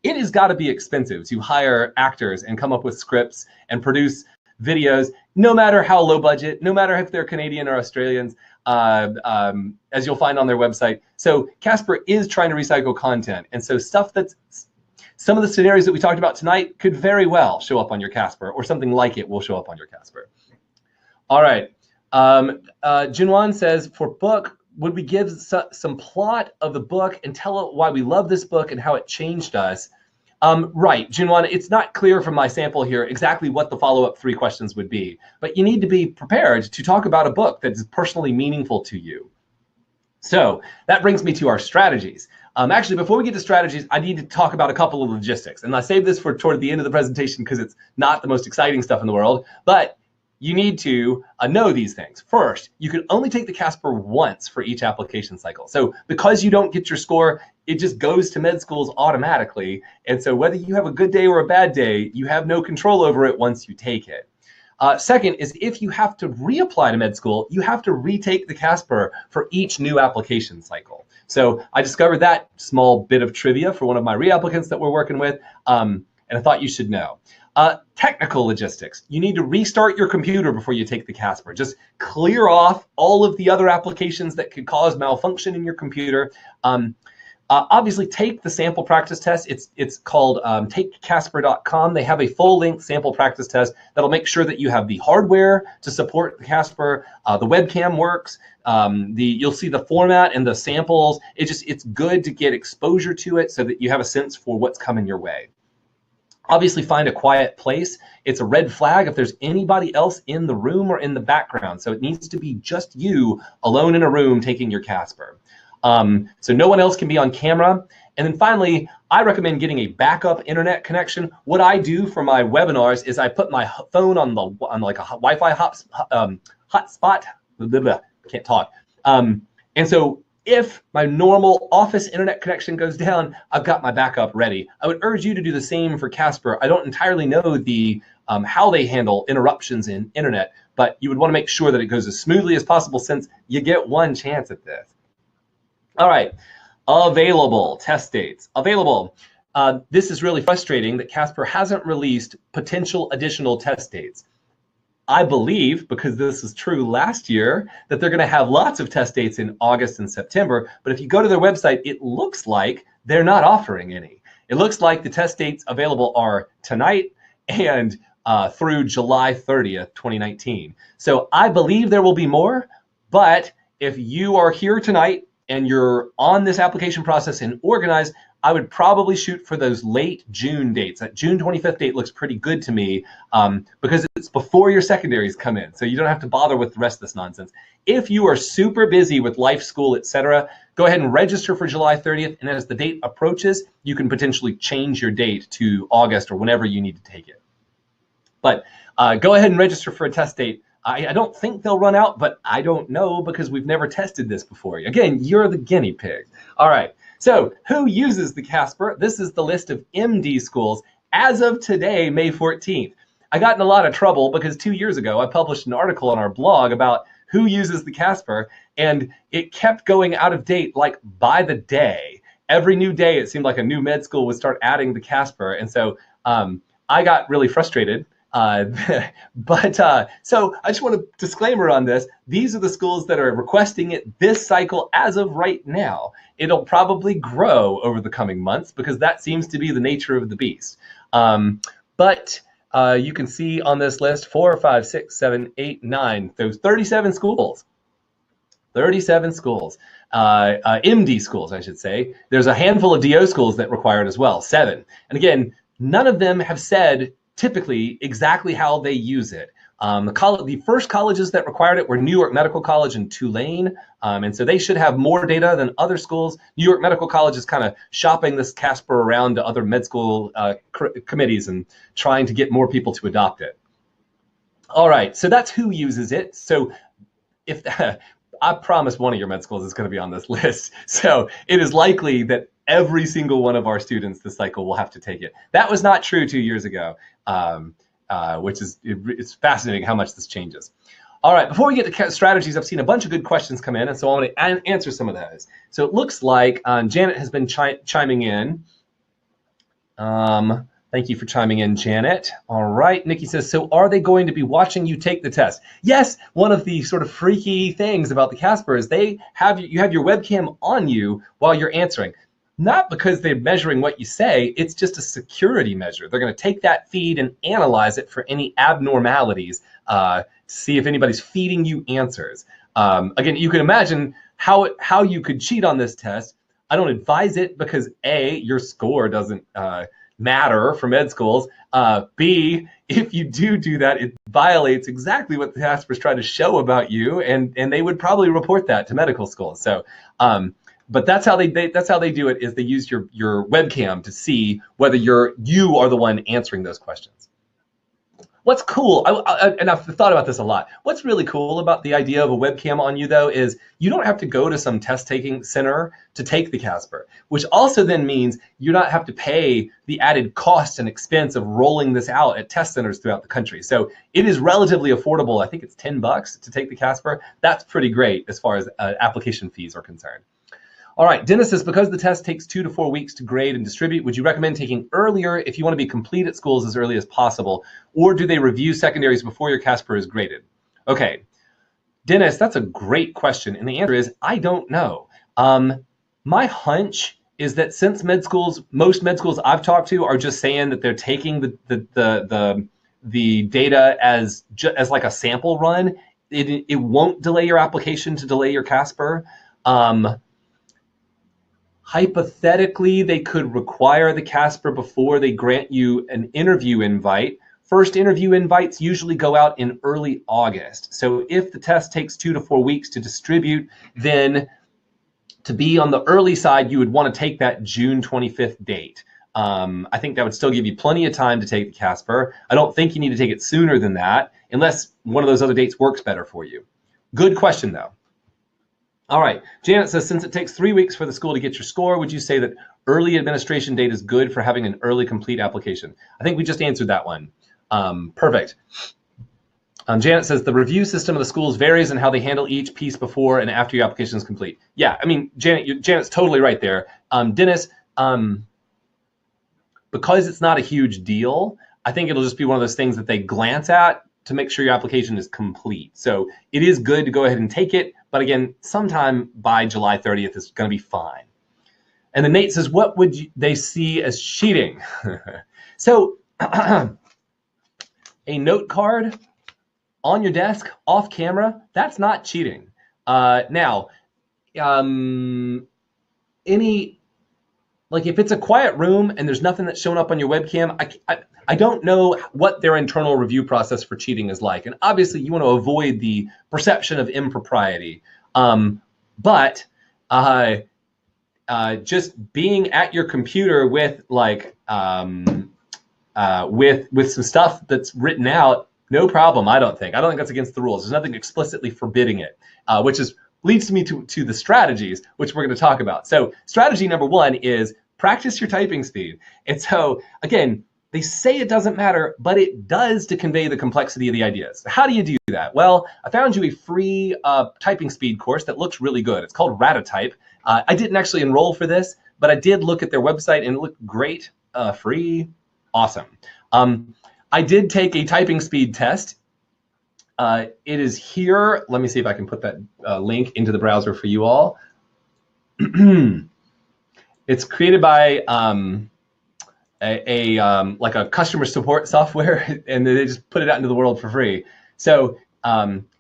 S1: It has got to be expensive to hire actors and come up with scripts and produce videos, no matter how low budget, no matter if they're Canadian or Australians, as you'll find on their website. So CASPer is trying to recycle content. And so stuff that's, some of the scenarios that we talked about tonight could very well show up on your CASPer, or something like it will show up on your CASPer. All right. Jinwan says, for book, would we give some plot of the book and tell why we love this book and how it changed us? Right, Jinwan, it's not clear from my sample here exactly what the follow-up 3 questions would be, but you need to be prepared to talk about a book that is personally meaningful to you. So that brings me to our strategies. Actually, before we get to strategies, I need to talk about a couple of logistics, and I saved this for toward the end of the presentation because it's not the most exciting stuff in the world, but you need to know these things. First, you can only take the CASPer once for each application cycle. So because you don't get your score, it just goes to med schools automatically. And so whether you have a good day or a bad day, you have no control over it once you take it. Second is if you have to reapply to med school, you have to retake the CASPer for each new application cycle. So I discovered that small bit of trivia for one of my reapplicants that we're working with, and I thought you should know. Technical logistics. You need to restart your computer before you take the CASPer. Just clear off all of the other applications that could cause malfunction in your computer. Obviously, take the sample practice test. It's called takecasper.com. They have a full-length sample practice test that'll make sure that you have the hardware to support the CASPer. The webcam works. You'll see the format and the samples. It's good to get exposure to it so that you have a sense for what's coming your way. Obviously, find a quiet place. It's a red flag if there's anybody else in the room or in the background. So it needs to be just you alone in a room taking your CASPer. So no one else can be on camera. And then finally, I recommend getting a backup internet connection. What I do for my webinars is I put my phone on like a Wi-Fi hotspot. Can't talk. And so if my normal office internet connection goes down, I've got my backup ready. I would urge you to do the same for CASPer. I don't entirely know the how they handle interruptions in internet, but you would want to make sure that it goes as smoothly as possible since you get one chance at this. All right, available test dates. Available. This is really frustrating that CASPer hasn't released potential additional test dates. I believe, because this is true last year, that they're going to have lots of test dates in August and September. But if you go to their website, it looks like they're not offering any. It looks like the test dates available are tonight and through July 30th, 2019. So I believe there will be more. But if you are here tonight and you're on this application process and organized, I would probably shoot for those late June dates. That June 25th date looks pretty good to me because it's before your secondaries come in. So you don't have to bother with the rest of this nonsense. If you are super busy with life, school, etc., go ahead and register for July 30th. And as the date approaches, you can potentially change your date to August or whenever you need to take it. But go ahead and register for a test date. I don't think they'll run out, but I don't know because we've never tested this before. Again, you're the guinea pig. All right. So who uses the CASPer? This is the list of MD schools as of today, May 14th. I got in a lot of trouble because 2 years ago, I published an article on our blog about who uses the CASPer, and it kept going out of date like by the day. Every new day, it seemed like a new med school would start adding the CASPer. And so I got really frustrated. So I just want a disclaimer on this. These are the schools that are requesting it this cycle as of right now. It'll probably grow over the coming months because that seems to be the nature of the beast. But you can see on this list 4, 5, 6, 7, 8, 9, those 37 schools. 37 schools. MD schools, I should say. There's a handful of DO schools that require it as well, 7. And again, none of them have said typically exactly how they use it. The first colleges that required it were New York Medical College and Tulane, and so they should have more data than other schools. New York Medical College is kind of shopping this CASPer around to other med school committees and trying to get more people to adopt it. All right, so that's who uses it. So if I promise one of your med schools is going to be on this list, so it is likely that every single one of our students this cycle will have to take it. That was not true 2 years ago, which is it's fascinating how much this changes. All right, before we get to strategies, I've seen a bunch of good questions come in, and so I want to answer some of those. So it looks like Janet has been chiming in. Thank you for chiming in, Janet. All right, Nikki says, so are they going to be watching you take the test? Yes, one of the sort of freaky things about the CASPer is you have your webcam on you while you're answering. Not because they're measuring what you say, it's just a security measure. They're going to take that feed and analyze it for any abnormalities, see if anybody's feeding you answers. Again, you can imagine how you could cheat on this test. I don't advise it because A, your score doesn't matter for med schools. B, if you do that, it violates exactly what the CASPer is trying to show about you, and they would probably report that to medical schools. So. But that's how they do it, is they use your webcam to see whether you are the one answering those questions. What's cool, and I've thought about this a lot. What's really cool about the idea of a webcam on you, though, is you don't have to go to some test-taking center to take the CASPer, which also then means you don't have to pay the added cost and expense of rolling this out at test centers throughout the country. So it is relatively affordable. I think it's $10 to take the CASPer. That's pretty great as far as application fees are concerned. All right, Dennis says, because the test takes 2 to 4 weeks to grade and distribute, would you recommend taking earlier if you want to be complete at schools as early as possible, or do they review secondaries before your CASPer is graded? Okay, Dennis, that's a great question, and the answer is I don't know. My hunch is that since most med schools I've talked to are just saying that they're taking the data as like a sample run, it won't delay your application to delay your CASPer. Hypothetically, they could require the CASPer before they grant you an interview invite. First interview invites usually go out in early August. So if the test takes 2 to 4 weeks to distribute, then to be on the early side, you would want to take that June 25th date. I think that would still give you plenty of time to take the CASPer. I don't think you need to take it sooner than that, unless one of those other dates works better for you. Good question, though. All right, Janet says, since it takes 3 weeks for the school to get your score, would you say that early administration date is good for having an early complete application? I think we just answered that one. Perfect. Janet says, the review system of the schools varies in how they handle each piece before and after your application is complete. Yeah, I mean, Janet's totally right there. Dennis, because it's not a huge deal, I think it'll just be one of those things that they glance at to make sure your application is complete. So it is good to go ahead and take it, but again, sometime by July 30th is going to be fine. And then Nate says, what would they see as cheating? So a note card on your desk, off camera, that's not cheating. Now, like if it's a quiet room and there's nothing that's showing up on your webcam, I don't know what their internal review process for cheating is like. And obviously you want to avoid the perception of impropriety. But just being at your computer with like with some stuff that's written out, no problem, I don't think. I don't think that's against the rules. There's nothing explicitly forbidding it, which leads me to the strategies, which we're going to talk about. So strategy number 1 is practice your typing speed. And so again, they say it doesn't matter, but it does to convey the complexity of the ideas. How do you do that? Well, I found you a free typing speed course that looks really good. It's called Ratatype. I didn't actually enroll for this, but I did look at their website and it looked great, free, awesome. I did take a typing speed test. It is here. Let me see if I can put that link into the browser for you all. It's created by like a customer support software, and they just put it out into the world for free. So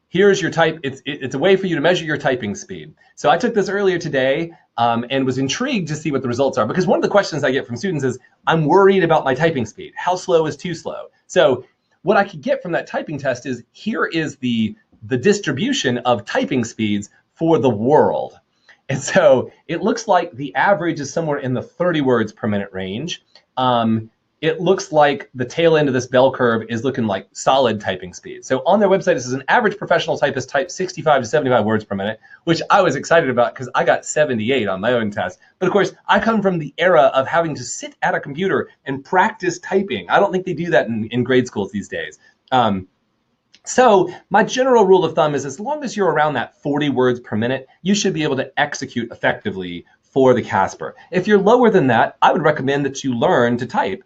S1: here's your type. It's a way for you to measure your typing speed. So I took this earlier today and was intrigued to see what the results are, because one of the questions I get from students is, I'm worried about my typing speed. How slow is too slow? So what I could get from that typing test is, here is the distribution of typing speeds for the world. And so it looks like the average is somewhere in the 30 words per minute range. It looks like the tail end of this bell curve is looking like solid typing speed. So on their website, it says an average professional typist types 65 to 75 words per minute, which I was excited about because I got 78 on my own test. But of course, I come from the era of having to sit at a computer and practice typing. I don't think they do that in grade schools these days. So my general rule of thumb is, as long as you're around that 40 words per minute, you should be able to execute effectively for the CASPer. If you're lower than that, I would recommend that you learn to type,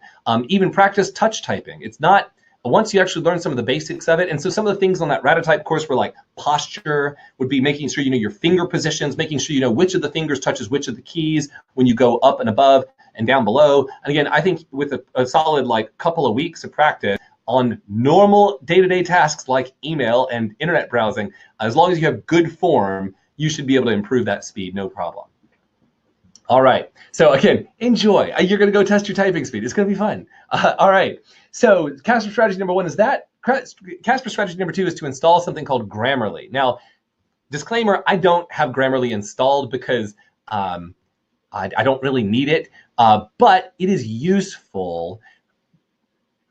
S1: even practice touch typing. It's not, once you actually learn some of the basics of it, and so some of the things on that Ratatype course were like posture, would be making sure you know your finger positions, making sure you know which of the fingers touches which of the keys when you go up and above and down below. And again, I think with a solid like couple of weeks of practice on normal day-to-day tasks like email and internet browsing, as long as you have good form, you should be able to improve that speed, no problem. All right, so again, enjoy. You're gonna go test your typing speed. It's gonna be fun. All right, so CASPer strategy number 1 is that. CASPer strategy number 2 is to install something called Grammarly. Now, disclaimer, I don't have Grammarly installed because I don't really need it, but it is useful.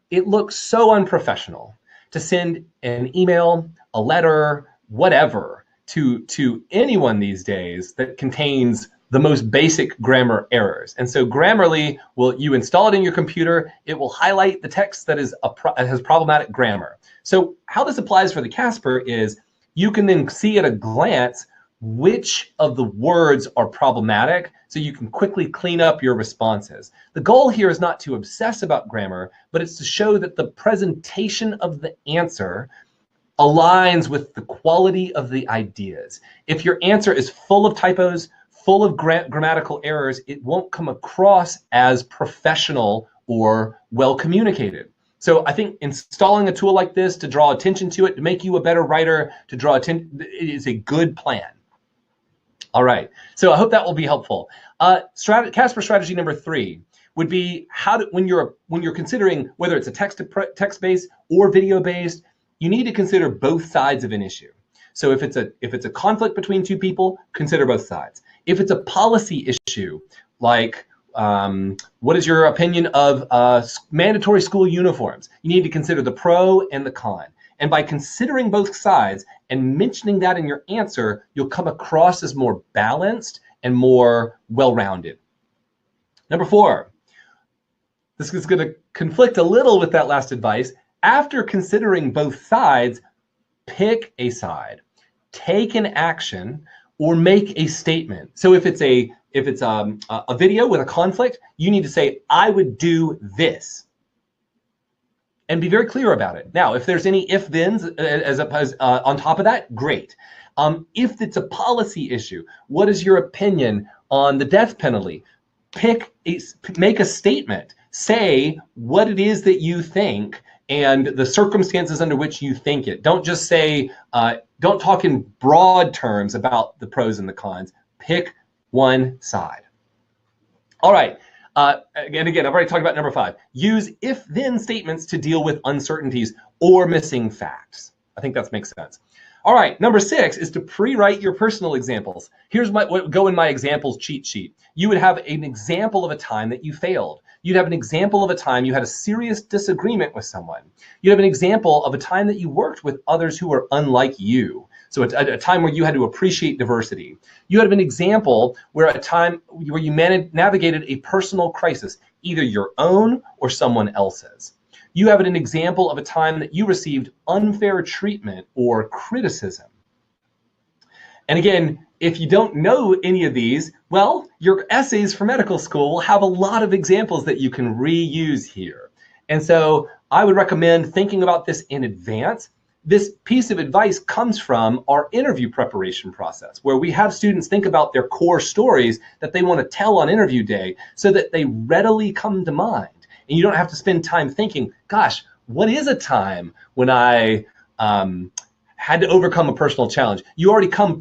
S1: It looks so unprofessional. to send an email, a letter, whatever, to anyone these days that contains the most basic grammar errors. And so Grammarly you install it in your computer, it will highlight the text that has problematic grammar. So how this applies for the CASPer is you can then see at a glance which of the words are problematic, so you can quickly clean up your responses. The goal here is not to obsess about grammar, but it's to show that the presentation of the answer aligns with the quality of the ideas. If your answer is full of typos, full of grammatical errors, it won't come across as professional or well communicated. So I think installing a tool like this to draw attention to it, to make you a better writer, to draw attention, it is a good plan. All right, so I hope that will be helpful. CASPer strategy number 3 would be when you're considering whether it's a text-based or video-based, you need to consider both sides of an issue. So if it's a conflict between two people, consider both sides. If it's a policy issue, like what is your opinion of mandatory school uniforms, you need to consider the pro and the con. And by considering both sides and mentioning that in your answer, you'll come across as more balanced and more well-rounded. Number 4, this is going to conflict a little with that last advice. After considering both sides, pick a side, take an action, or make a statement. So if it's a video with a conflict, you need to say, I would do this. And be very clear about it. Now, if there's any if-thens on top of that, great. If it's a policy issue, what is your opinion on the death penalty? Make a statement. Say what it is that you think and the circumstances under which you think it. Don't just say, don't talk in broad terms about the pros and the cons. Pick one side. All right. And again, I've already talked about number 5. Use if-then statements to deal with uncertainties or missing facts. I think that makes sense. All right, number 6 is to pre-write your personal examples. Here's what would go in my examples cheat sheet. You would have an example of a time that you failed. You'd have an example of a time you had a serious disagreement with someone. You'd have an example of a time that you worked with others who were unlike you. So a time where you had to appreciate diversity. You have an example where a time where you navigated a personal crisis, either your own or someone else's. You have an example of a time that you received unfair treatment or criticism. And again, if you don't know any of these, well, your essays for medical school will have a lot of examples that you can reuse here. And so I would recommend thinking about this in advance. This piece of advice comes from our interview preparation process, where we have students think about their core stories that they want to tell on interview day so that they readily come to mind. And you don't have to spend time thinking, gosh, what is a time when I had to overcome a personal challenge? You already come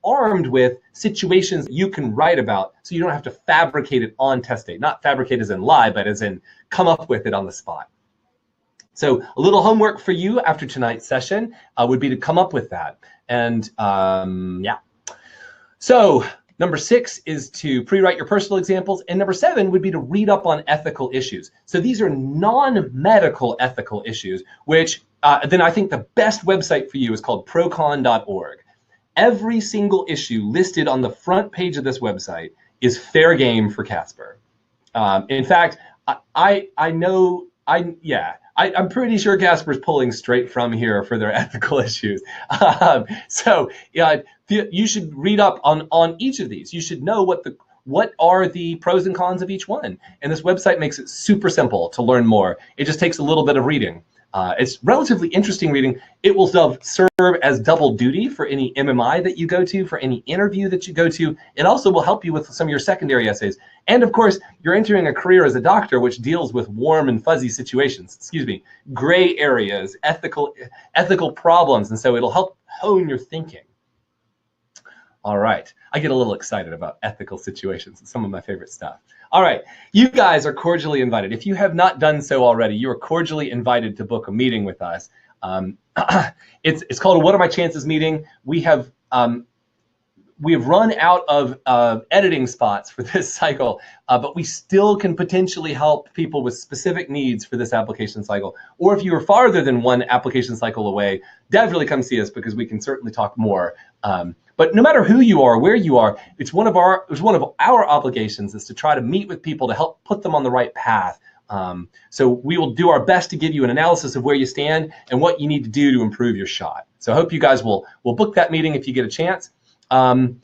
S1: armed with situations that you can write about, so you don't have to fabricate it on test day. Not fabricate as in lie, but as in come up with it on the spot. So a little homework for you after tonight's session would be to come up with that. And yeah. So number 6 is to pre-write your personal examples. And number 7 would be to read up on ethical issues. So these are non-medical ethical issues, which then I think the best website for you is called procon.org. Every single issue listed on the front page of this website is fair game for CASPer. In fact, I'm pretty sure CASPer's pulling straight from here for their ethical issues. So yeah, you should read up on each of these. You should know what are the pros and cons of each one. And this website makes it super simple to learn more. It just takes a little bit of reading. It's relatively interesting reading. It will serve as double duty for any MMI that you go to, for any interview that you go to. It also will help you with some of your secondary essays. And of course, you're entering a career as a doctor, which deals with warm and fuzzy situations, gray areas, ethical problems. And so it'll help hone your thinking. All right, I get a little excited about ethical situations. It's some of my favorite stuff. All right, you guys are cordially invited. If you have not done so already, you are cordially invited to book a meeting with us. It's called a What Are My Chances meeting. We have we have run out of editing spots for this cycle, but we still can potentially help people with specific needs for this application cycle. Or if you are farther than one application cycle away, definitely come see us because we can certainly talk more. But no matter who you are, where you are, it's one of our obligations is to try to meet with people to help put them on the right path. So we will do our best to give you an analysis of where you stand and what you need to do to improve your shot. So I hope you guys will book that meeting if you get a chance. And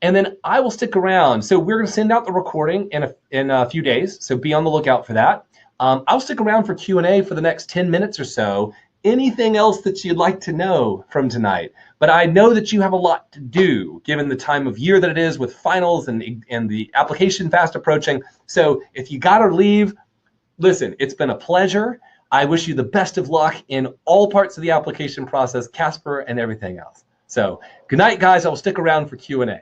S1: then I will stick around. So we're going to send out the recording in a few days. So be on the lookout for that. I'll stick around for Q&A for the next 10 minutes or so. Anything else that you'd like to know from tonight? But I know that you have a lot to do given the time of year that it is with finals and the application fast approaching. So if you got to leave, listen, it's been a pleasure. I wish you the best of luck in all parts of the application process, CASPer and everything else. So good night, guys. I will stick around for Q&A.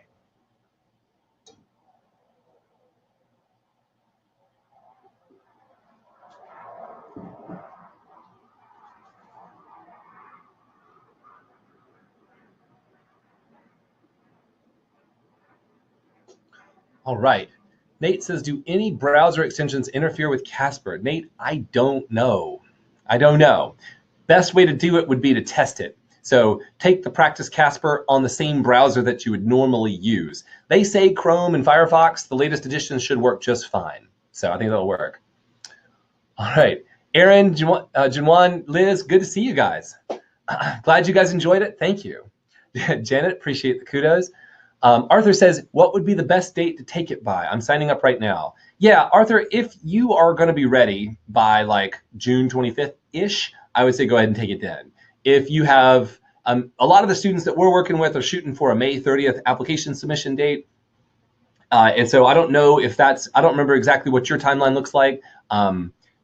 S1: All right. Nate says, do any browser extensions interfere with CASPer? Nate, I don't know. I don't know. Best way to do it would be to test it. So take the practice CASPer on the same browser that you would normally use. They say Chrome and Firefox, the latest editions should work just fine. So I think that'll work. All right. Aaron, Junwan, Liz, good to see you guys. Glad you guys enjoyed it. Thank you. Janet, appreciate the kudos. Arthur says, what would be the best date to take it by? I'm signing up right now. Yeah, Arthur, if you are going to be ready by like June 25th-ish, I would say go ahead and take it then. If you have, a lot of the students that we're working with are shooting for a May 30th application submission date. And so I don't know if that's, I don't remember exactly what your timeline looks like.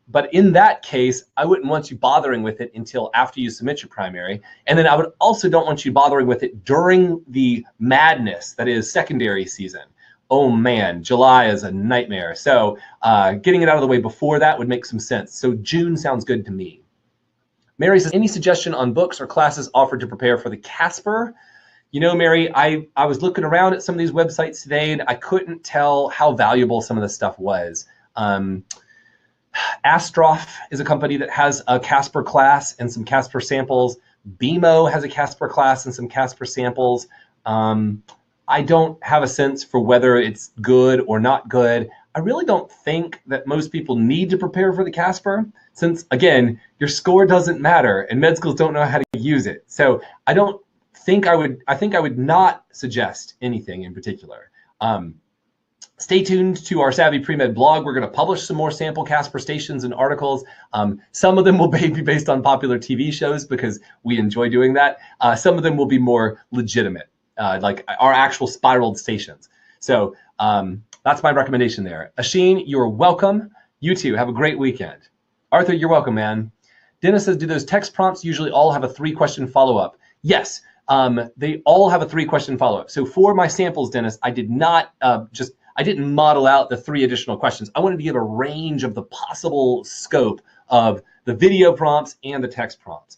S1: But in that case, I wouldn't want you bothering with it until after you submit your primary. And then I would also don't want you bothering with it during the madness that is secondary season. Oh man, July is a nightmare. So getting it out of the way before that would make some sense. So June sounds good to me. Mary says, any suggestion on books or classes offered to prepare for the CASPer? You know, Mary, I was looking around at some of these websites today and I couldn't tell how valuable some of this stuff was. Astroff is a company that has a CASPer class and some CASPer samples. BMO has a CASPer class and some CASPer samples. I don't have a sense for whether it's good or not good. I really don't think that most people need to prepare for the CASPer since, again, your score doesn't matter and med schools don't know how to use it. So I think I would not suggest anything in particular. Stay tuned to our Savvy Pre-Med blog. We're going to publish some more sample CASPer stations and articles. Some of them will be based on popular TV shows because we enjoy doing that. Some of them will be more legitimate, like our actual spiraled stations. So that's my recommendation there. Asheen, you're welcome. You too. Have a great weekend. Arthur, you're welcome, man. Dennis says, do those text prompts usually all have a 3-question follow-up? Yes, they all have a 3-question follow-up. So for my samples, Dennis, I did not I didn't model out the 3 additional questions. I wanted to give a range of the possible scope of the video prompts and the text prompts.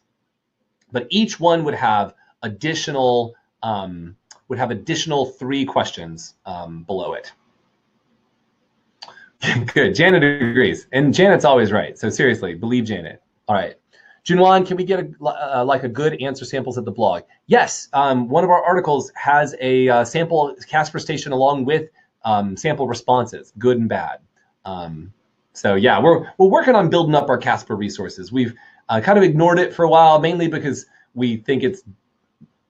S1: But each one would have additional 3 questions below it. Good, Janet agrees. And Janet's always right. So seriously, believe Janet. All right. Junwan, can we get a good answer samples at the blog? Yes, one of our articles has a sample CASPer station along with sample responses, good and bad. So yeah, we're working on building up our CASPer resources. We've kind of ignored it for a while, mainly because we think it's,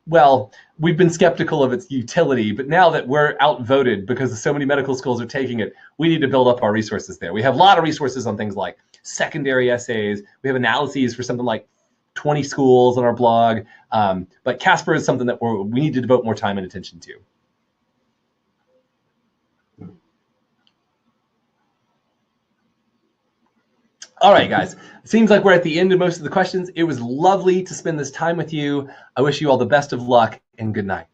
S1: well, we've been skeptical of its utility, but now that we're outvoted because so many medical schools are taking it, we need to build up our resources there. We have a lot of resources on things like secondary essays. We have analyses for something like 20 schools on our blog. But CASPer is something that we need to devote more time and attention to. All right, guys. It seems like we're at the end of most of the questions. It was lovely to spend this time with you. I wish you all the best of luck and good night.